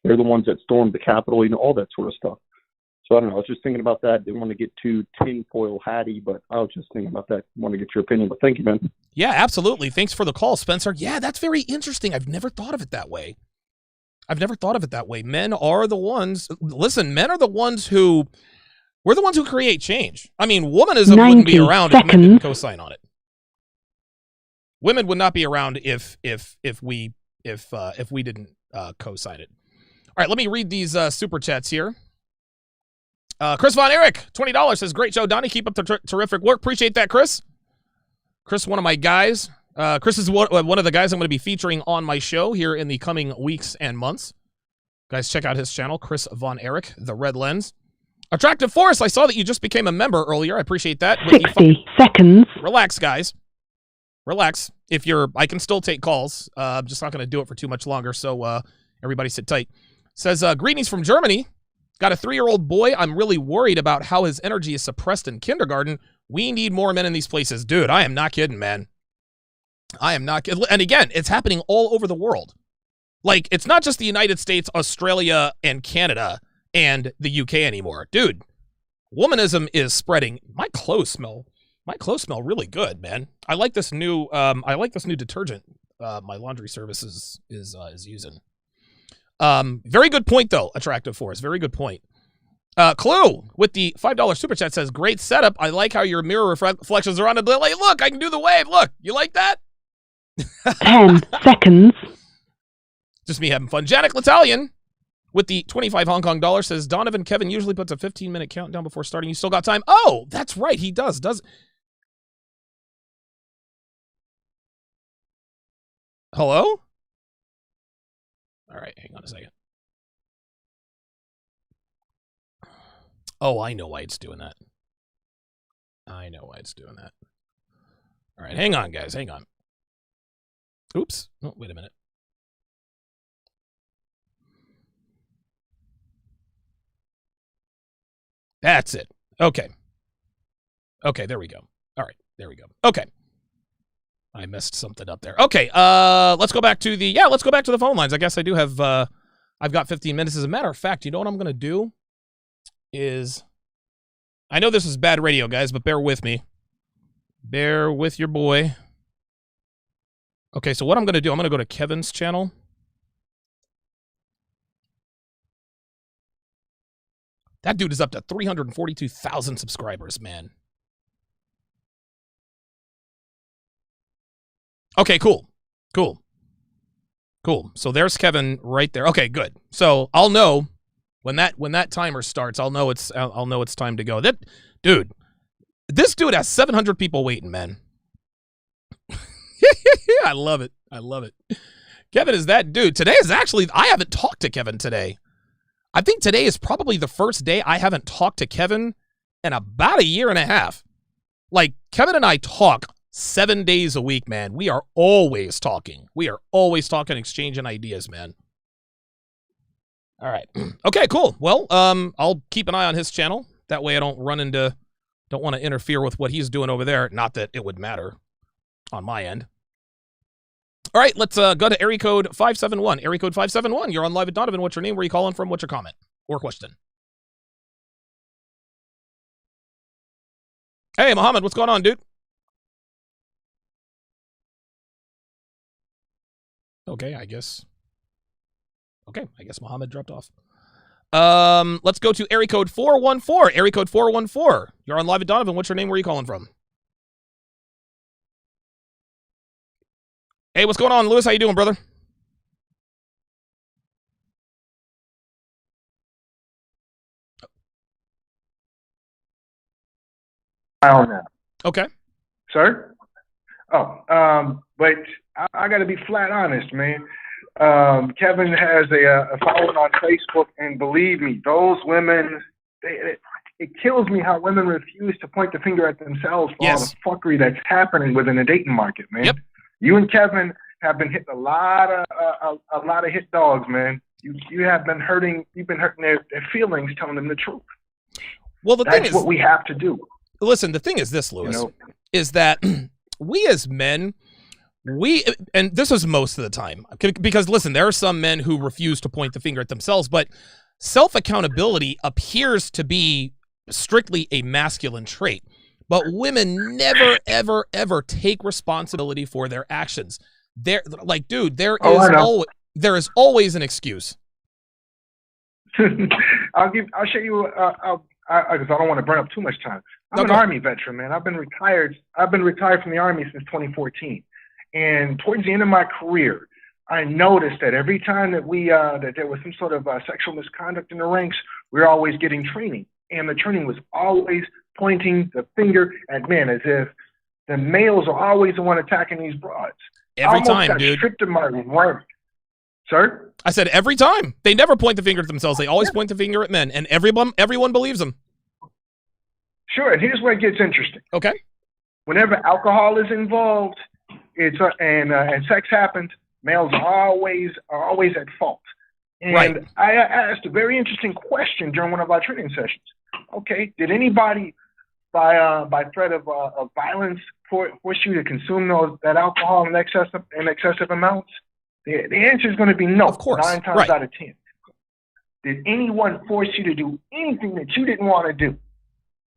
They're the ones that stormed the Capitol. All that sort of stuff. So I don't know. I was just thinking about that. Didn't want to get too tinfoil hatty, but I was just thinking about that. Want to get your opinion, but thank you, man. Yeah, absolutely. Thanks for the call, Spencer. Yeah, that's very interesting. I've never thought of it that way. Men are the ones. Listen, men are the ones who. We're the ones who create change. I mean, womanism wouldn't be around if men didn't co-sign on it. Women would not be around if we didn't co-sign it. All right, let me read these super chats here. Chris Von Erich, $20 says, "Great show, Donnie. Keep up the terrific work. Appreciate that, Chris." Chris, one of my guys. Chris is one of the guys I'm going to be featuring on my show here in the coming weeks and months. Guys, check out his channel, Chris Von Erich, The Red Lens. Attractive Force, I saw that you just became a member earlier. I appreciate that. 60 seconds. Relax, guys. Relax. I can still take calls. I'm just not going to do it for too much longer, so everybody sit tight. Says, greetings from Germany. Got a 3-year-old boy. I'm really worried about how his energy is suppressed in kindergarten. We need more men in these places. Dude, I am not kidding, man. I am not kidding. And again, it's happening all over the world. Like, it's not just the United States, Australia, and Canada, and the UK anymore. Dude, womanism is spreading. My clothes smell really good, man. I like this new detergent my laundry service is using. Very good point though, Attractive Force. Very good point. Clue with the $5 super chat says, "Great setup. I like how your mirror reflections are on the delay. Look, I can do the wave. Look, you like that?" 10 seconds. Just me having fun. Janik L'Italian with the 25 Hong Kong dollars says, "Donovan, Kevin usually puts a 15-minute countdown before starting. You still got time?" Oh, that's right. He does. Hello? All right, hang on a second. Oh, I know why it's doing that. All right, hang on, guys. Hang on. Oops. Oh, wait a minute. That's it. Okay. Okay, there we go. All right, there we go. Okay. I messed something up there. Okay, let's go back to the phone lines. I guess I do have I've got 15 minutes. As a matter of fact, you know what I'm gonna do is, I know this is bad radio, guys, but bear with me. Bear with your boy. Okay, so what I'm gonna do, I'm gonna go to Kevin's channel. That dude is up to 342,000 subscribers, man. Okay, cool. So there's Kevin right there. Okay, good. So I'll know when that timer starts. I'll know it's time to go. This dude has 700 people waiting, man. I love it. Kevin is that dude. Today is actually, I haven't talked to Kevin today. I think today is probably the first day I haven't talked to Kevin in about a year and a half. Like, Kevin and I talk 7 days a week, man. We are always talking. Exchanging ideas, man. All right. Okay, cool. Well, I'll keep an eye on his channel. That way I don't want to interfere with what he's doing over there. Not that it would matter on my end. All right, let's go to area code 571. Area code 571. You're on Live at Donovan. What's your name? Where are you calling from? What's your comment or question? Hey, Mohammed, what's going on, dude? Okay, I guess Mohammed dropped off. Let's go to area code 414. Area code 414. You're on Live at Donovan. What's your name? Where are you calling from? Hey, what's going on, Lewis? How you doing, brother? I don't know. Okay. Sir? But I got to be flat honest, man. Kevin has a following on Facebook, and believe me, those women, it kills me how women refuse to point the finger at themselves for all the fuckery that's happening within the dating market, man. Yep. You and Kevin have been hitting a lot of hit dogs, man. You have been hurting. You've been hurting their feelings, telling them the truth. Well, that's what we have to do. Listen, the thing is this, Lewis, is that we as men, and this is most of the time, because listen, there are some men who refuse to point the finger at themselves, but self-accountability appears to be strictly a masculine trait. But women never, ever, ever take responsibility for their actions. There is always an excuse. I'll show you. Because I don't want to burn up too much time. I'm an Army veteran, man. I've been retired from the Army since 2014. And towards the end of my career, I noticed that every time that that there was some sort of sexual misconduct in the ranks, we were always getting training, and the training was always pointing the finger at men, as if the males are always the one attacking these broads. Every time, dude. Stripped of my rank. Sir? I said every time. They never point the finger at themselves. They always point the finger at men, and everyone believes them. Sure, and here's where it gets interesting. Okay. Whenever alcohol is involved, and sex happens, males are always at fault. And right. I asked a very interesting question during one of our training sessions. Okay, did anybody by threat of violence force you to consume that alcohol in excessive amounts? The answer is going to be no. Of course. 9 times out of 10. Did anyone force you to do anything that you didn't want to do?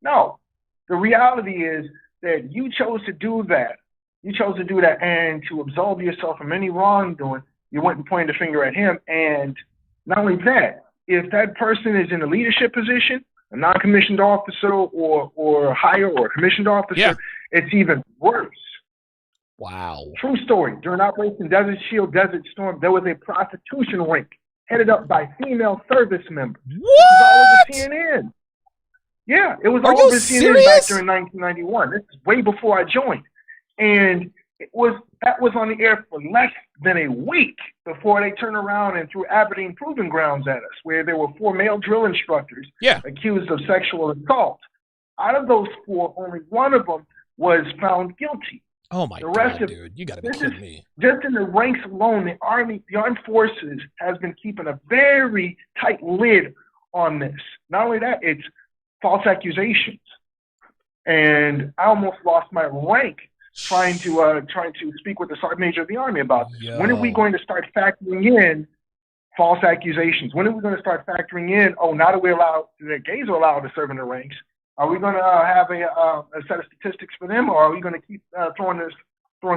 No. The reality is that you chose to do that. And to absolve yourself from any wrongdoing, you went and pointed a finger at him. And not only that, if that person is in a leadership position, a non-commissioned officer or higher or a commissioned officer, it's even worse. Wow. True story. During Operation Desert Shield, Desert Storm, there was a prostitution ring headed up by female service members. What? It was all over CNN. Yeah, it was all over CNN back during 1991. This is way before I joined. And that was on the air for less than a week before they turned around and threw Aberdeen Proving Grounds at us, where there were 4 male drill instructors accused of sexual assault. Out of those 4, only one of them was found guilty. Oh my God, dude! You got to be kidding me. Just in the ranks alone, the armed forces has been keeping a very tight lid on this. Not only that, it's false accusations, and I almost lost my rank trying to speak with the Sergeant Major of the Army about this. When are we going to start factoring in false accusations? When are we going to start factoring in, now that gays are allowed to serve in the ranks, are we going to have a set of statistics for them, or are we going to keep throwing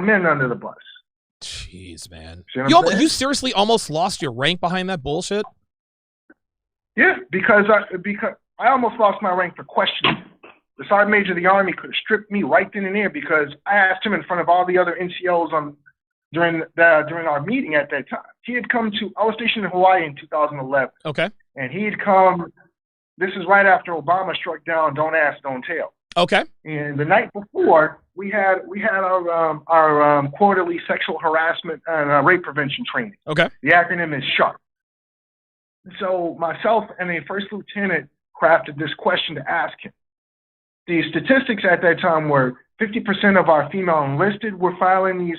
men under the bus? Jeez, man. You seriously almost lost your rank behind that bullshit? Yeah, because I almost lost my rank for questioning. The Sergeant Major of the Army could have stripped me right then and there because I asked him in front of all the other NCOs during our meeting at that time. I was stationed in Hawaii in 2011. Okay. And he had come, this is right after Obama struck down Don't Ask, Don't Tell. Okay. And the night before, we had our quarterly sexual harassment and rape prevention training. Okay. The acronym is SHARP. So myself and a first lieutenant crafted this question to ask him. The statistics at that time were 50% of our female enlisted were filing these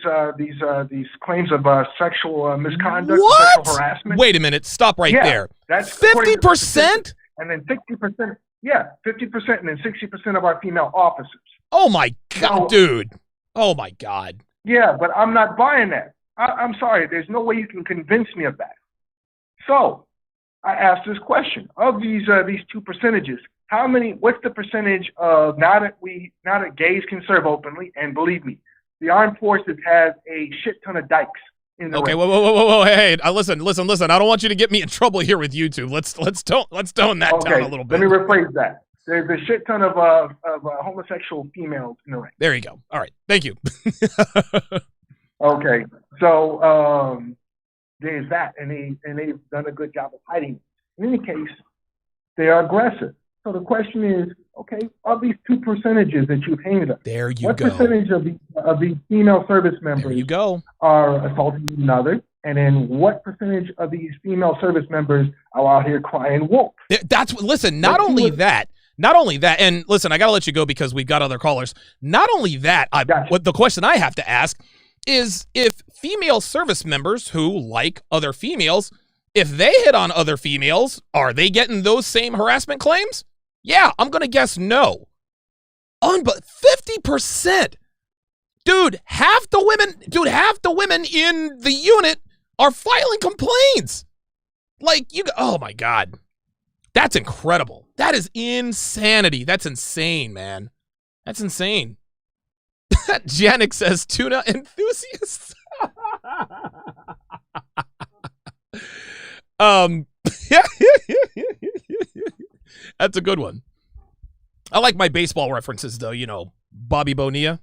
claims of sexual misconduct, sexual harassment. Wait a minute, stop right there. That's 50%? And then 60%, 50%, and then 60% of our female officers. Oh my God, dude. Oh my God. Yeah, but I'm not buying that. I'm sorry, there's no way you can convince me of that. So I asked this question. Of these two percentages, what's the percentage of now that gays can serve openly, and believe me, the armed forces has a shit ton of dykes in the Okay, ranks. whoa, hey, listen. I don't want you to get me in trouble here with YouTube. Let's tone that down a little bit. Let me rephrase that. There's a shit ton of homosexual females in the ranks. There you go. All right, thank you. Okay, so there's that, and they've done a good job of hiding it. In any case, they are aggressive. So the question is, okay, of these two percentages that you've painted up, what percentage of these female service members are assaulting another, and then what percentage of these female service members are out here crying wolf? Not only that, and listen, I gotta let you go because we've got other callers. Not only that, what the question I have to ask is if female service members who like other females, if they hit on other females, are they getting those same harassment claims? Yeah, I'm going to guess no. But 50%. Dude, half the women in the unit are filing complaints. Oh my God. That's incredible. That is insanity. That's insane, man. That's insane. Janik says tuna enthusiasts. That's a good one. I like my baseball references, though. You know, Bobby Bonilla,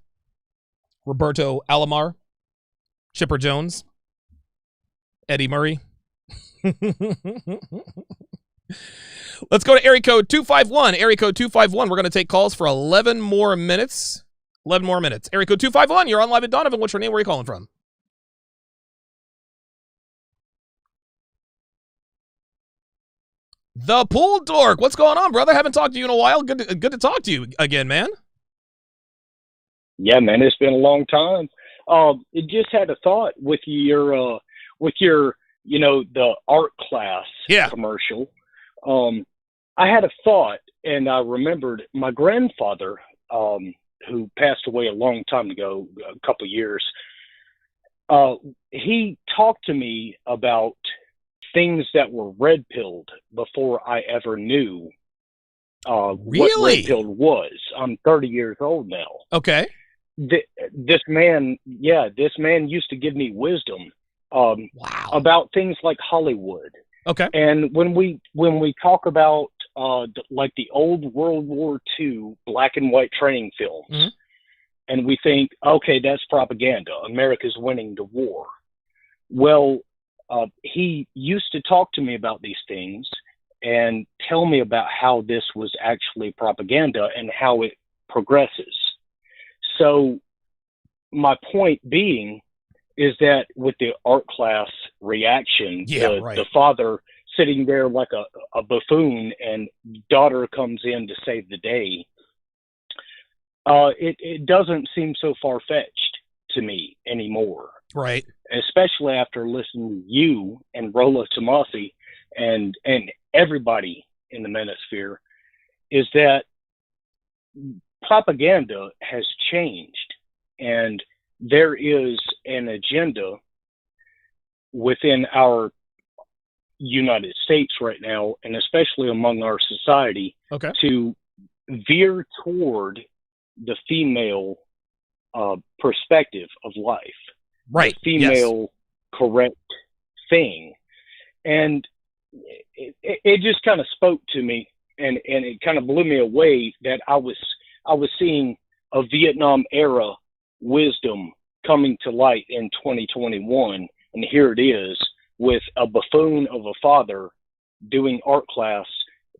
Roberto Alomar, Chipper Jones, Eddie Murray. Let's go to area code 251. Area code 251. We're going to take calls for 11 more minutes. 11 more minutes. Area code 251. You're on live at Donovan. What's your name? Where are you calling from? The Pool Dork. What's going on, brother? Haven't talked to you in a while. Good to talk to you again, man. Yeah, man, it's been a long time. It just had a thought with your the art class commercial. I had a thought, and I remembered my grandfather, who passed away a long time ago, a couple of years. He talked to me about things that were red-pilled before I ever knew what red-pilled was. I'm 30 years old now. Okay. This man used to give me wisdom about things like Hollywood. Okay. And when we talk about like the old World War II black and white training films, and we think, okay, that's propaganda. America's winning the war. Well, he used to talk to me about these things and tell me about how this was actually propaganda and how it progresses. So my point being is that with the art class reaction, the father sitting there like a buffoon and daughter comes in to save the day, it doesn't seem so far-fetched to me anymore. Right. Especially after listening to you and Rolla Tomasi and everybody in the manosphere, is that propaganda has changed. And there is an agenda within our United States right now, and especially among our society, to veer toward the female perspective of life, right? The female correct thing, and it just kind of spoke to me, and it kind of blew me away that I was seeing a Vietnam era wisdom coming to light in 2021, and here it is with a buffoon of a father doing art class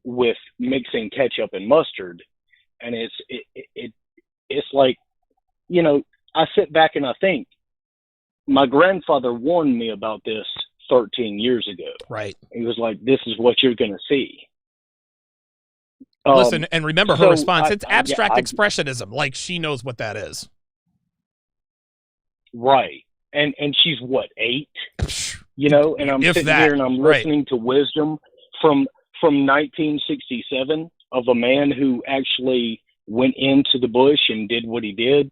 with mixing ketchup and mustard. And it's like, you know, I sit back and I think my grandfather warned me about this 13 years ago. Right. He was like, this is what you're going to see. Listen, and remember her response. It's abstract expressionism. Like, she knows what that is. Right. And she's what, 8? You know, and I'm sitting here and I'm listening to wisdom from 1967 of a man who actually went into the bush and did what he did,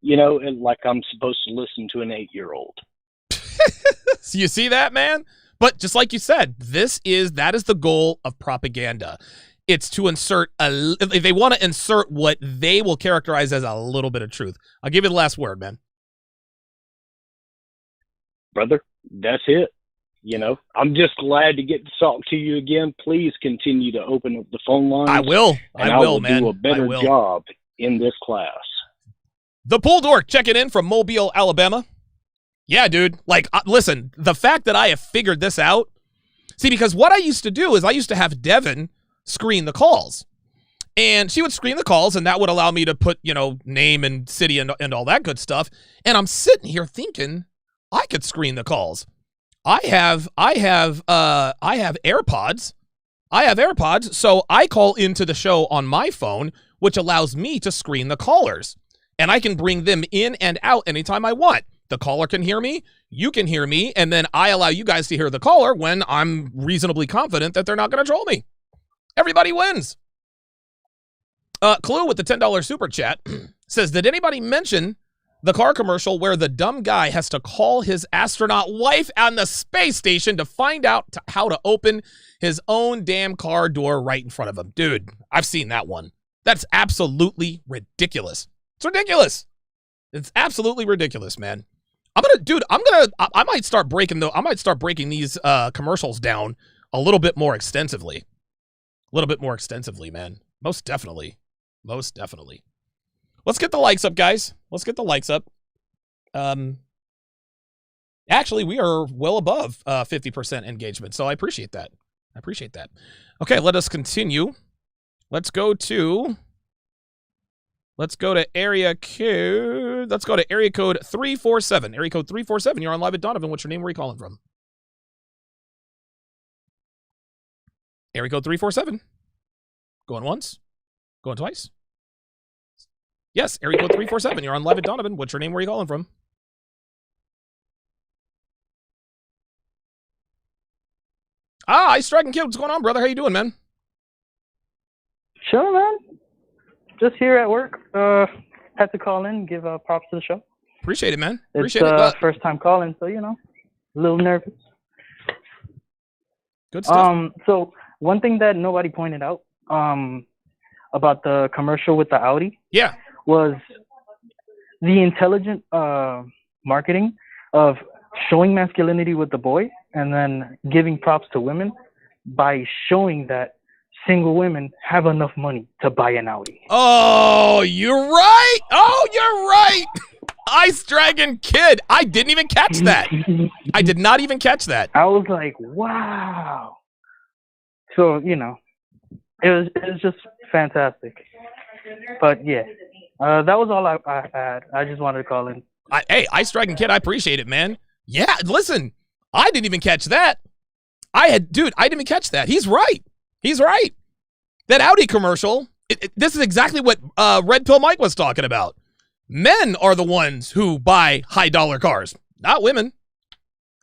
you know, and like I'm supposed to listen to an 8-year-old. So you see that, man? But just like you said, that is the goal of propaganda. It's to insert they want to insert what they will characterize as a little bit of truth. I'll give you the last word, man. Brother, that's it. You know, I'm just glad to get to talk to you again. Please continue to open up the phone lines. I will. I will do a better job in this class. The Pool Dork checking in from Mobile, Alabama. Yeah, dude. Like, listen, the fact that I have figured this out. See, because what I used to do is I used to have Devin screen the calls. And she would screen the calls, and that would allow me to put, you know, name and city and all that good stuff. And I'm sitting here thinking I could screen the calls. I have AirPods. So I call into the show on my phone, which allows me to screen the callers. And I can bring them in and out anytime I want. The caller can hear me, you can hear me, and then I allow you guys to hear the caller when I'm reasonably confident that they're not going to troll me. Everybody wins. Clue with the $10 super chat says, did anybody mention the car commercial where the dumb guy has to call his astronaut wife on the space station to find out how to open his own damn car door right in front of him? Dude, I've seen that one. That's absolutely ridiculous. It's ridiculous. It's absolutely ridiculous, man. I might start breaking these commercials down a little bit more extensively. A little bit more extensively, man. Most definitely. Most definitely. Let's get the likes up, guys. Let's get the likes up. Actually, we are well above 50% engagement, so I appreciate that. Okay, let us continue. Let's go to area code. Let's go to area code 347. Area code 347. You're on live at Donovan. What's your name? Where are you calling from? Area code 347. Going once. Going twice. Yes, area code 347. You're on live at Donovan. What's your name? Where are you calling from? Ice Dragon Kid. What's going on, brother? How you doing, man? Sure, man. Just here at work. Had to call in, give props to the show. Appreciate it, man. It's first time calling, so, you know, a little nervous. Good stuff. So one thing that nobody pointed out about the commercial with the Audi. Yeah. Was the intelligent marketing of showing masculinity with the boy and then giving props to women by showing that single women have enough money to buy an Audi. Oh, you're right. Oh, you're right. Ice Dragon Kid. I didn't even catch that. I did not even catch that. I was like, wow. So, you know, it was just fantastic. But yeah. That was all I had. I just wanted to call in. Hey, Ice Dragon Kid, I appreciate it, man. Yeah, listen, I didn't even catch that. I didn't even catch that. He's right. That Audi commercial, this is exactly what Red Pill Mike was talking about. Men are the ones who buy high-dollar cars, not women.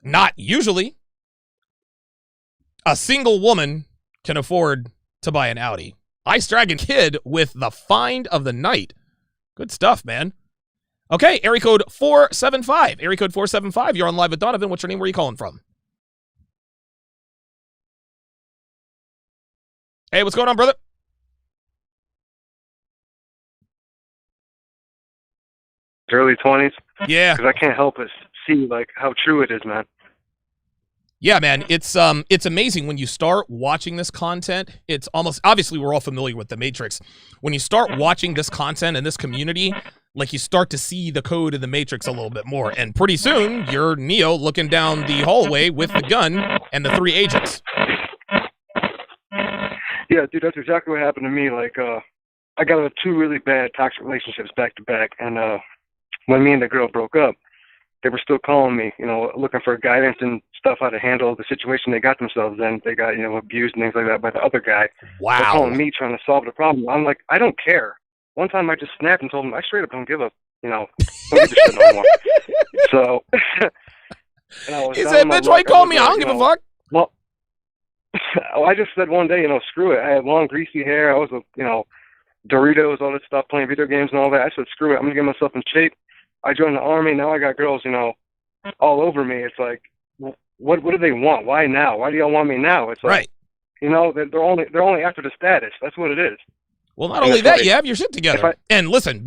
Not usually. A single woman can afford to buy an Audi. Ice Dragon Kid with the find of the night. Good stuff, man. Okay, area code 475. Area code 475, you're on live with Donovan. What's your name? Where are you calling from? Hey, what's going on, brother? Early 20s. Yeah. Because I can't help but see, like, how true it is, man. Yeah, man, it's amazing when you start watching this content. It's almost, obviously we're all familiar with the Matrix. When you start watching this content in this community, like, you start to see the code of the Matrix a little bit more. And pretty soon, you're Neo looking down the hallway with the gun and the 3 agents. Yeah, dude, that's exactly what happened to me. Like, I got into 2 really bad toxic relationships back to back, and when me and the girl broke up, they were still calling me, you know, looking for guidance and stuff, how to handle the situation they got themselves in. They got, you know, abused and things like that by the other guy. Wow. They're calling me trying to solve the problem. I'm like, I don't care. One time I just snapped and told them I straight up don't give a, you know, don't give a shit no more. So, and I was he said, bitch, why you call me? I don't give a fuck. Well, I just said one day, you know, screw it. I had long, greasy hair. I was, you know, Doritos, all this stuff, playing video games and all that. I said, screw it. I'm going to get myself in shape. I joined the Army. Now I got girls, you know, all over me. It's like, what do they want? Why now? Why do y'all want me now? It's like, right. You know, they're only after the status. That's what it is. Well, not only that, you have your shit together. And listen,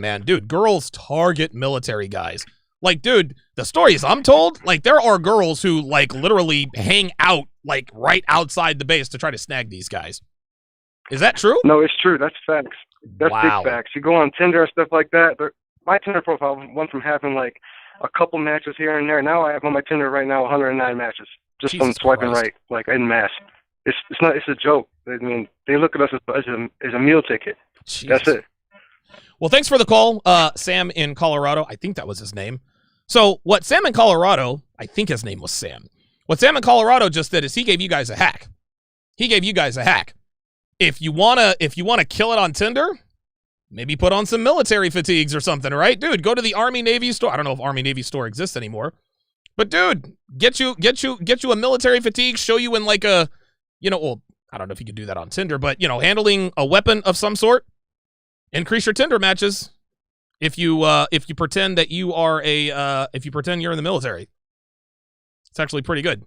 man, dude, girls target military guys. Like, dude, the stories I'm told, like, there are girls who, like, literally hang out, like, right outside the base to try to snag these guys. Is that true? No, it's true. That's facts. That's wow. Big facts. You go on Tinder and stuff like that. My Tinder profile went from having, like, a couple matches here and there. Now I have on my Tinder right now 109 matches just Jesus from swiping Christ. right, like, en masse. It's not. It's a joke. I mean, they look at us as a meal ticket. Jesus. That's it. Well, thanks for the call, Sam in Colorado. I think that was his name. So what Sam in Colorado, I think his name was Sam. What Sam in Colorado just did is he gave you guys a hack. If you wanna kill it on Tinder, maybe put on some military fatigues or something, right? Dude, go to the Army Navy store. I don't know if Army Navy store exists anymore. But dude, get you a military fatigue, show you in like a, you know, well, I don't know if you could do that on Tinder, but you know, handling a weapon of some sort. Increase your Tinder matches if you pretend that you are if you pretend you're in the military. It's actually pretty good.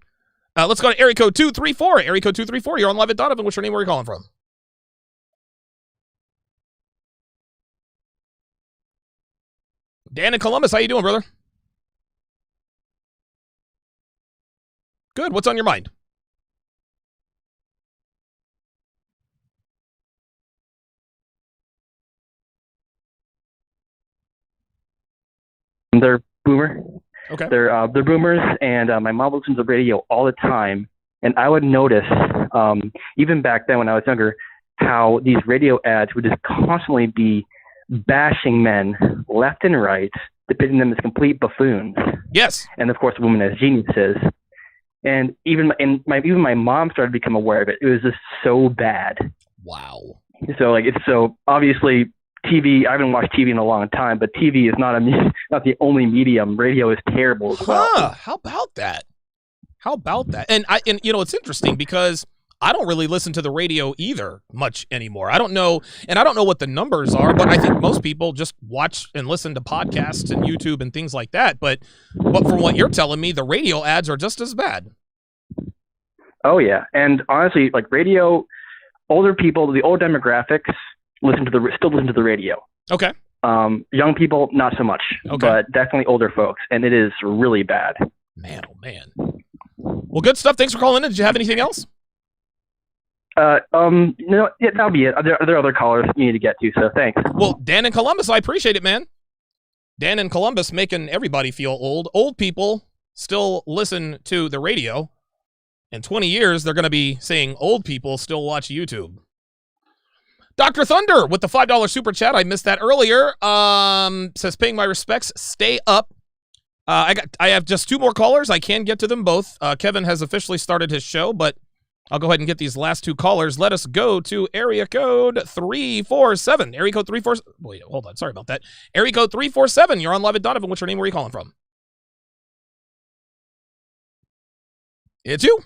Let's go to area code 234. Area code 234. You're on live at Donovan. What's your name? Where are you calling from? Dan in Columbus. How you doing, brother? Good. What's on your mind? They're boomer. Okay. They're boomers, and my mom listens to the radio all the time. And I would notice, even back then when I was younger, how these radio ads would just constantly be bashing men left and right, depicting them as complete buffoons. Yes. And of course, women as geniuses. And even my mom started to become aware of it. It was just so bad. Wow. So it's so obviously TV. I haven't watched TV in a long time, but TV is not the only medium. Radio is terrible as well. How about that? And you know, it's interesting because I don't really listen to the radio either much anymore. I don't know what the numbers are, but I think most people just watch and listen to podcasts and YouTube and things like that. But from what you're telling me, the radio ads are just as bad. Oh yeah, and honestly, like radio, older people, the old demographics still listen to the radio. Okay. Young people, not so much. Okay. But definitely older folks, and it is really bad. Man, oh man. Well, good stuff. Thanks for calling in. Did you have anything else? No, yeah, that'll be it. There are other callers you need to get to, so thanks. Well, Dan in Columbus, I appreciate it, man. Dan in Columbus making everybody feel old. Old people still listen to the radio. In 20 years, they're going to be saying old people still watch YouTube. Dr. Thunder with the $5 super chat. I missed that earlier. Says, paying my respects. Stay up. I have just 2 more callers. I can get to them both. Kevin has officially started his show, but I'll go ahead and get these last 2 callers. Let us go to area code 347. Area code 347. Wait, hold on. Sorry about that. Area code 347. You're on live at Donovan. What's your name? Where are you calling from? It's you.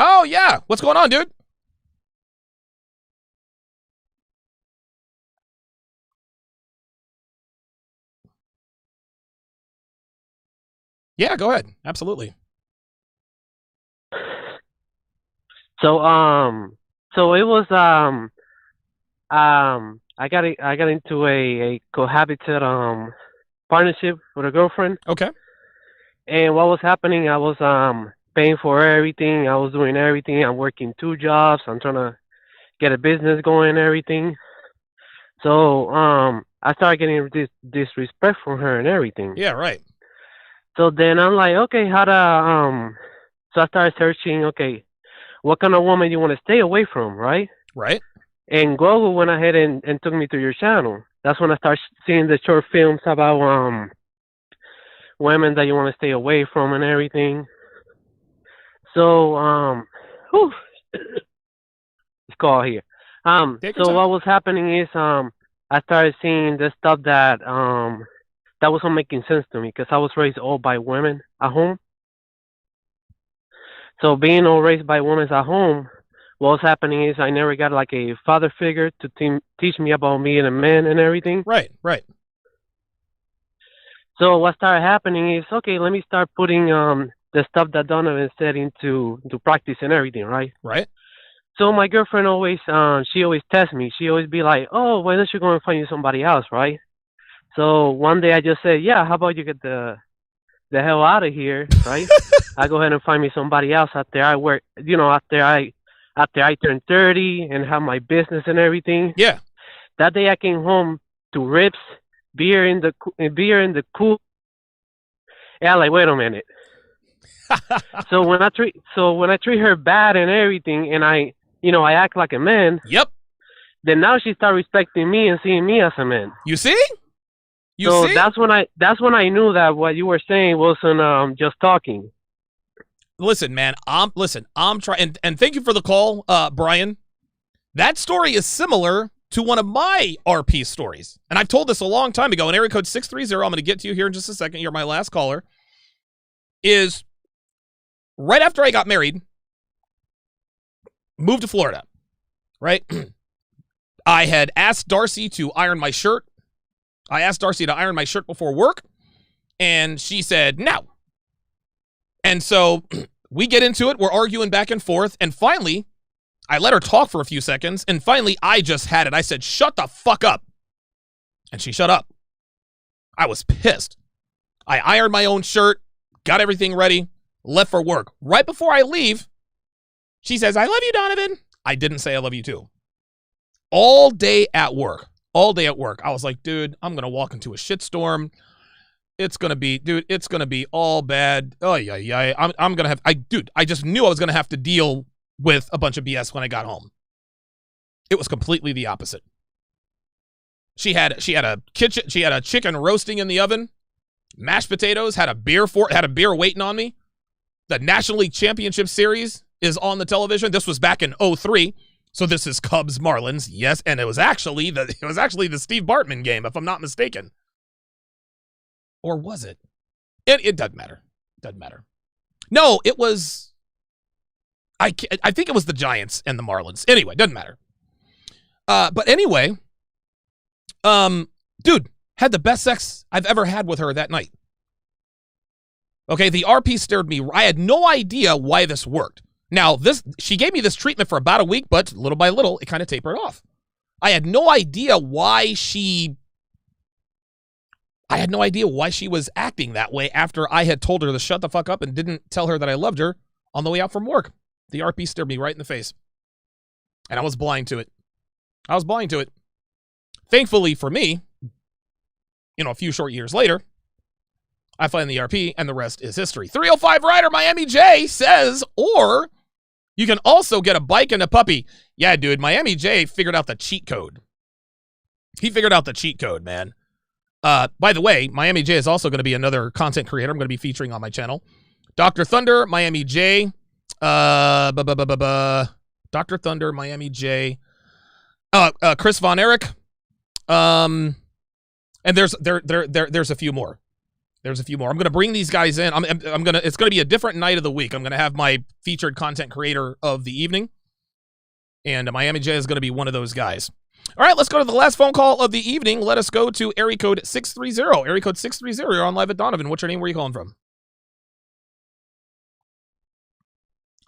Oh, yeah. What's going on, dude? Yeah, go ahead. Absolutely. So it was I got into a cohabited partnership with a girlfriend. Okay. And what was happening? I was paying for everything. I was doing everything. I'm working 2 jobs. I'm trying to get a business going and everything. So I started getting this disrespect from her and everything. Yeah, right. So then I'm like, okay, how to so I started searching, okay, what kind of woman you want to stay away from, right? Right. And Google went ahead and took me to your channel. That's when I started seeing the short films about women that you want to stay away from and everything. So it's called here. So what was happening is I started seeing the stuff that wasn't making sense to me because I was raised all by women at home. So being all raised by women at home, what was happening is I never got like a father figure to teach me about being a man and everything. Right, right. So what started happening is, okay, let me start putting the stuff that Donovan said into practice and everything, right? Right. So my girlfriend always, she always tests me. She always be like, oh, why don't you go and find you somebody else, right? So one day I just said, yeah, how about you get the hell out of here, right? I go ahead and find me somebody else after I work, after I turn 30 and have my business and everything. Yeah. That day I came home to ribs, beer in the cool. Yeah, like, wait a minute. So when I treat her bad and everything, and I act like a man. Yep. Then now she start respecting me and seeing me as a man. You see? So that's when I knew that what you were saying wasn't just talking. Listen, man. I'm trying, and thank you for the call, Brian. That story is similar to one of my RP stories, and I've told this a long time ago. In area code 630, I'm going to get to you here in just a second. You're my last caller. Is right after I got married, moved to Florida, right? I had asked Darcy to iron my shirt. I asked Darcy to iron my shirt before work, and she said no. And so we get into it. We're arguing back and forth, and finally, I let her talk for a few seconds, and finally, I just had it. I said, shut the fuck up. And she shut up. I was pissed. I ironed my own shirt, got everything ready, left for work. Right before I leave, she says, I love you, Donovan. I didn't say I love you too. All day at work. I was like, dude, I'm going to walk into a shitstorm. It's going to be all bad. Oh, yeah. I'm going to have, I just knew I was going to have to deal with a bunch of BS when I got home. It was completely the opposite. She had a chicken roasting in the oven, mashed potatoes, had a beer waiting on me. The National League Championship Series is on the television. This was back in 2003. So this is Cubs Marlins. Yes, and it was actually the Steve Bartman game, if I'm not mistaken. Or was it? It doesn't matter. Doesn't matter. No, it was I think it was the Giants and the Marlins. Anyway, doesn't matter. But anyway, dude, had the best sex I've ever had with her that night. Okay, the RP stared me. I had no idea why this worked. Now, she gave me this treatment for about a week, but little by little, it kind of tapered off. I had no idea why she was acting that way after I had told her to shut the fuck up and didn't tell her that I loved her on the way out from work. The RP stared me right in the face. And I was blind to it. Thankfully for me, a few short years later, I find the RP, and the rest is history. 305 Rider Miami J says, or you can also get a bike and a puppy. Yeah, dude, Miami J figured out the cheat code. He figured out the cheat code, man. By the way, Miami J is also going to be another content creator I'm going to be featuring on my channel. Dr. Thunder, Miami J. Dr. Thunder, Miami J. Chris Von Erich. And there's a few more. I'm going to bring these guys in. It's going to be a different night of the week. I'm going to have my featured content creator of the evening. And Miami J is going to be one of those guys. All right, let's go to the last phone call of the evening. Let us go to area code 630. Area code 630, you're on live at Donovan. What's your name? Where are you calling from?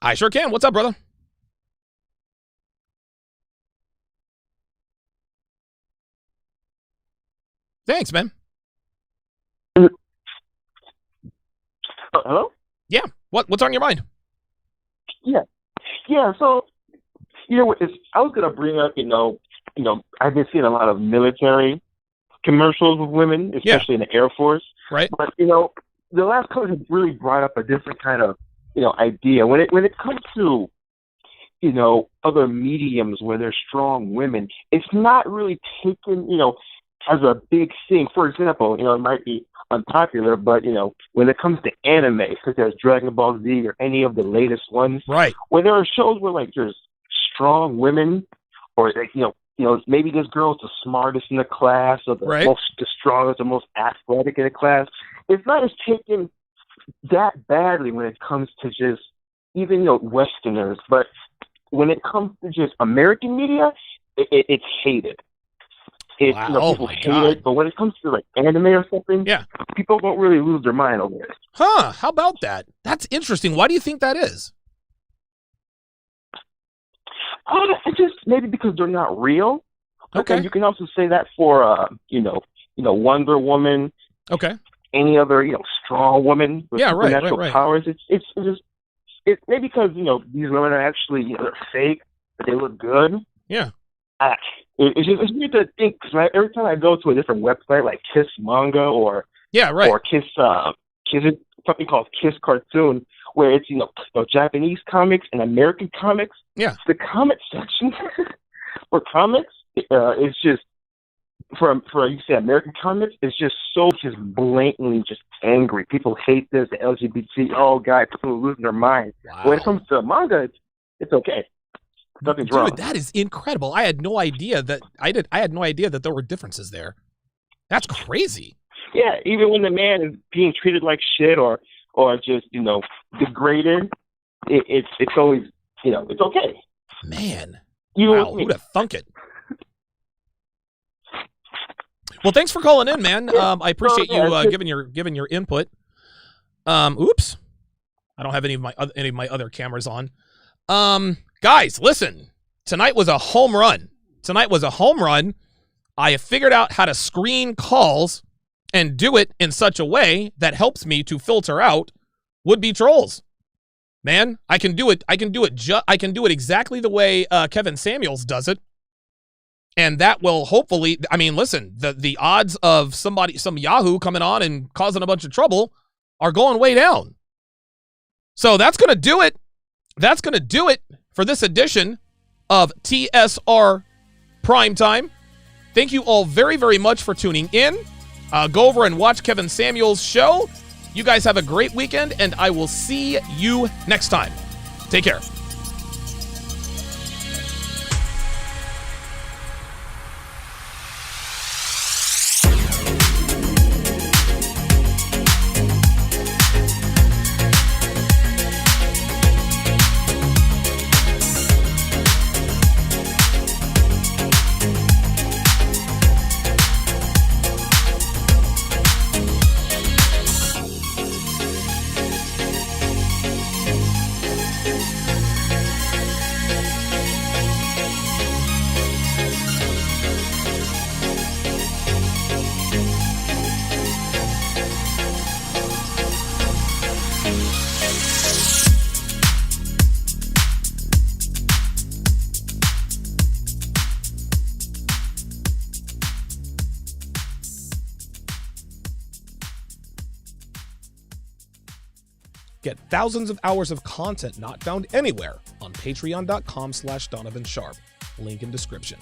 I sure can. What's up, brother? Thanks, man. Hello? Yeah. What's on your mind? Yeah. So, I was gonna bring up, I've been seeing a lot of military commercials with women, especially in the Air Force. Right. But the last couple have really brought up a different kind of, idea when it comes to, other mediums where there's strong women. It's not really taken, as a big thing. For example, it might be unpopular, but when it comes to anime, such as Dragon Ball Z or any of the latest ones, right? When there are shows where like there's strong women, or like, maybe this girl's the smartest in the class, or the strongest, the most athletic in the class. It's not as taken that badly when it comes to just even Westerners, but when it comes to just American media, it's hated. People hate it, but when it comes to like anime or something, people don't really lose their mind over it. Huh? How about that? That's interesting. Why do you think that is? It's just maybe because they're not real. Okay. And you can also say that for Wonder Woman. Okay. Any other strong woman with supernatural powers. It's maybe because these women are actually they're fake, but they look good. Yeah. It's weird to think, because every time I go to a different website like Kiss Manga or Kiss something called Kiss Cartoon, where it's Japanese comics and American comics. Yeah. The comic section for comics is just for you say American comics is just so blatantly just angry. People hate this, the LGBT guy, people are losing their mind. Wow. When it comes to manga, it's okay. Nothing's wrong. Dude, that is incredible. I had no idea that there were differences there. That's crazy. Yeah, even when the man is being treated like shit or just degraded, it's always it's okay. Man, wow, who'd have thunk it? Well, thanks for calling in, man. I appreciate you giving your input. Oops, I don't have any of my other cameras on. Guys, listen. Tonight was a home run. I have figured out how to screen calls and do it in such a way that helps me to filter out would-be trolls. Man, I can do it. I can do it exactly the way Kevin Samuels does it. And that will hopefully, I mean, listen, the odds of some Yahoo coming on and causing a bunch of trouble are going way down. So that's going to do it. That's going to do it for this edition of TSR Primetime. Thank you all very, very much for tuning in. Go over and watch Kevin Samuels' show. You guys have a great weekend, and I will see you next time. Take care. Get thousands of hours of content not found anywhere on patreon.com/Donovan Sharpe. Link in description.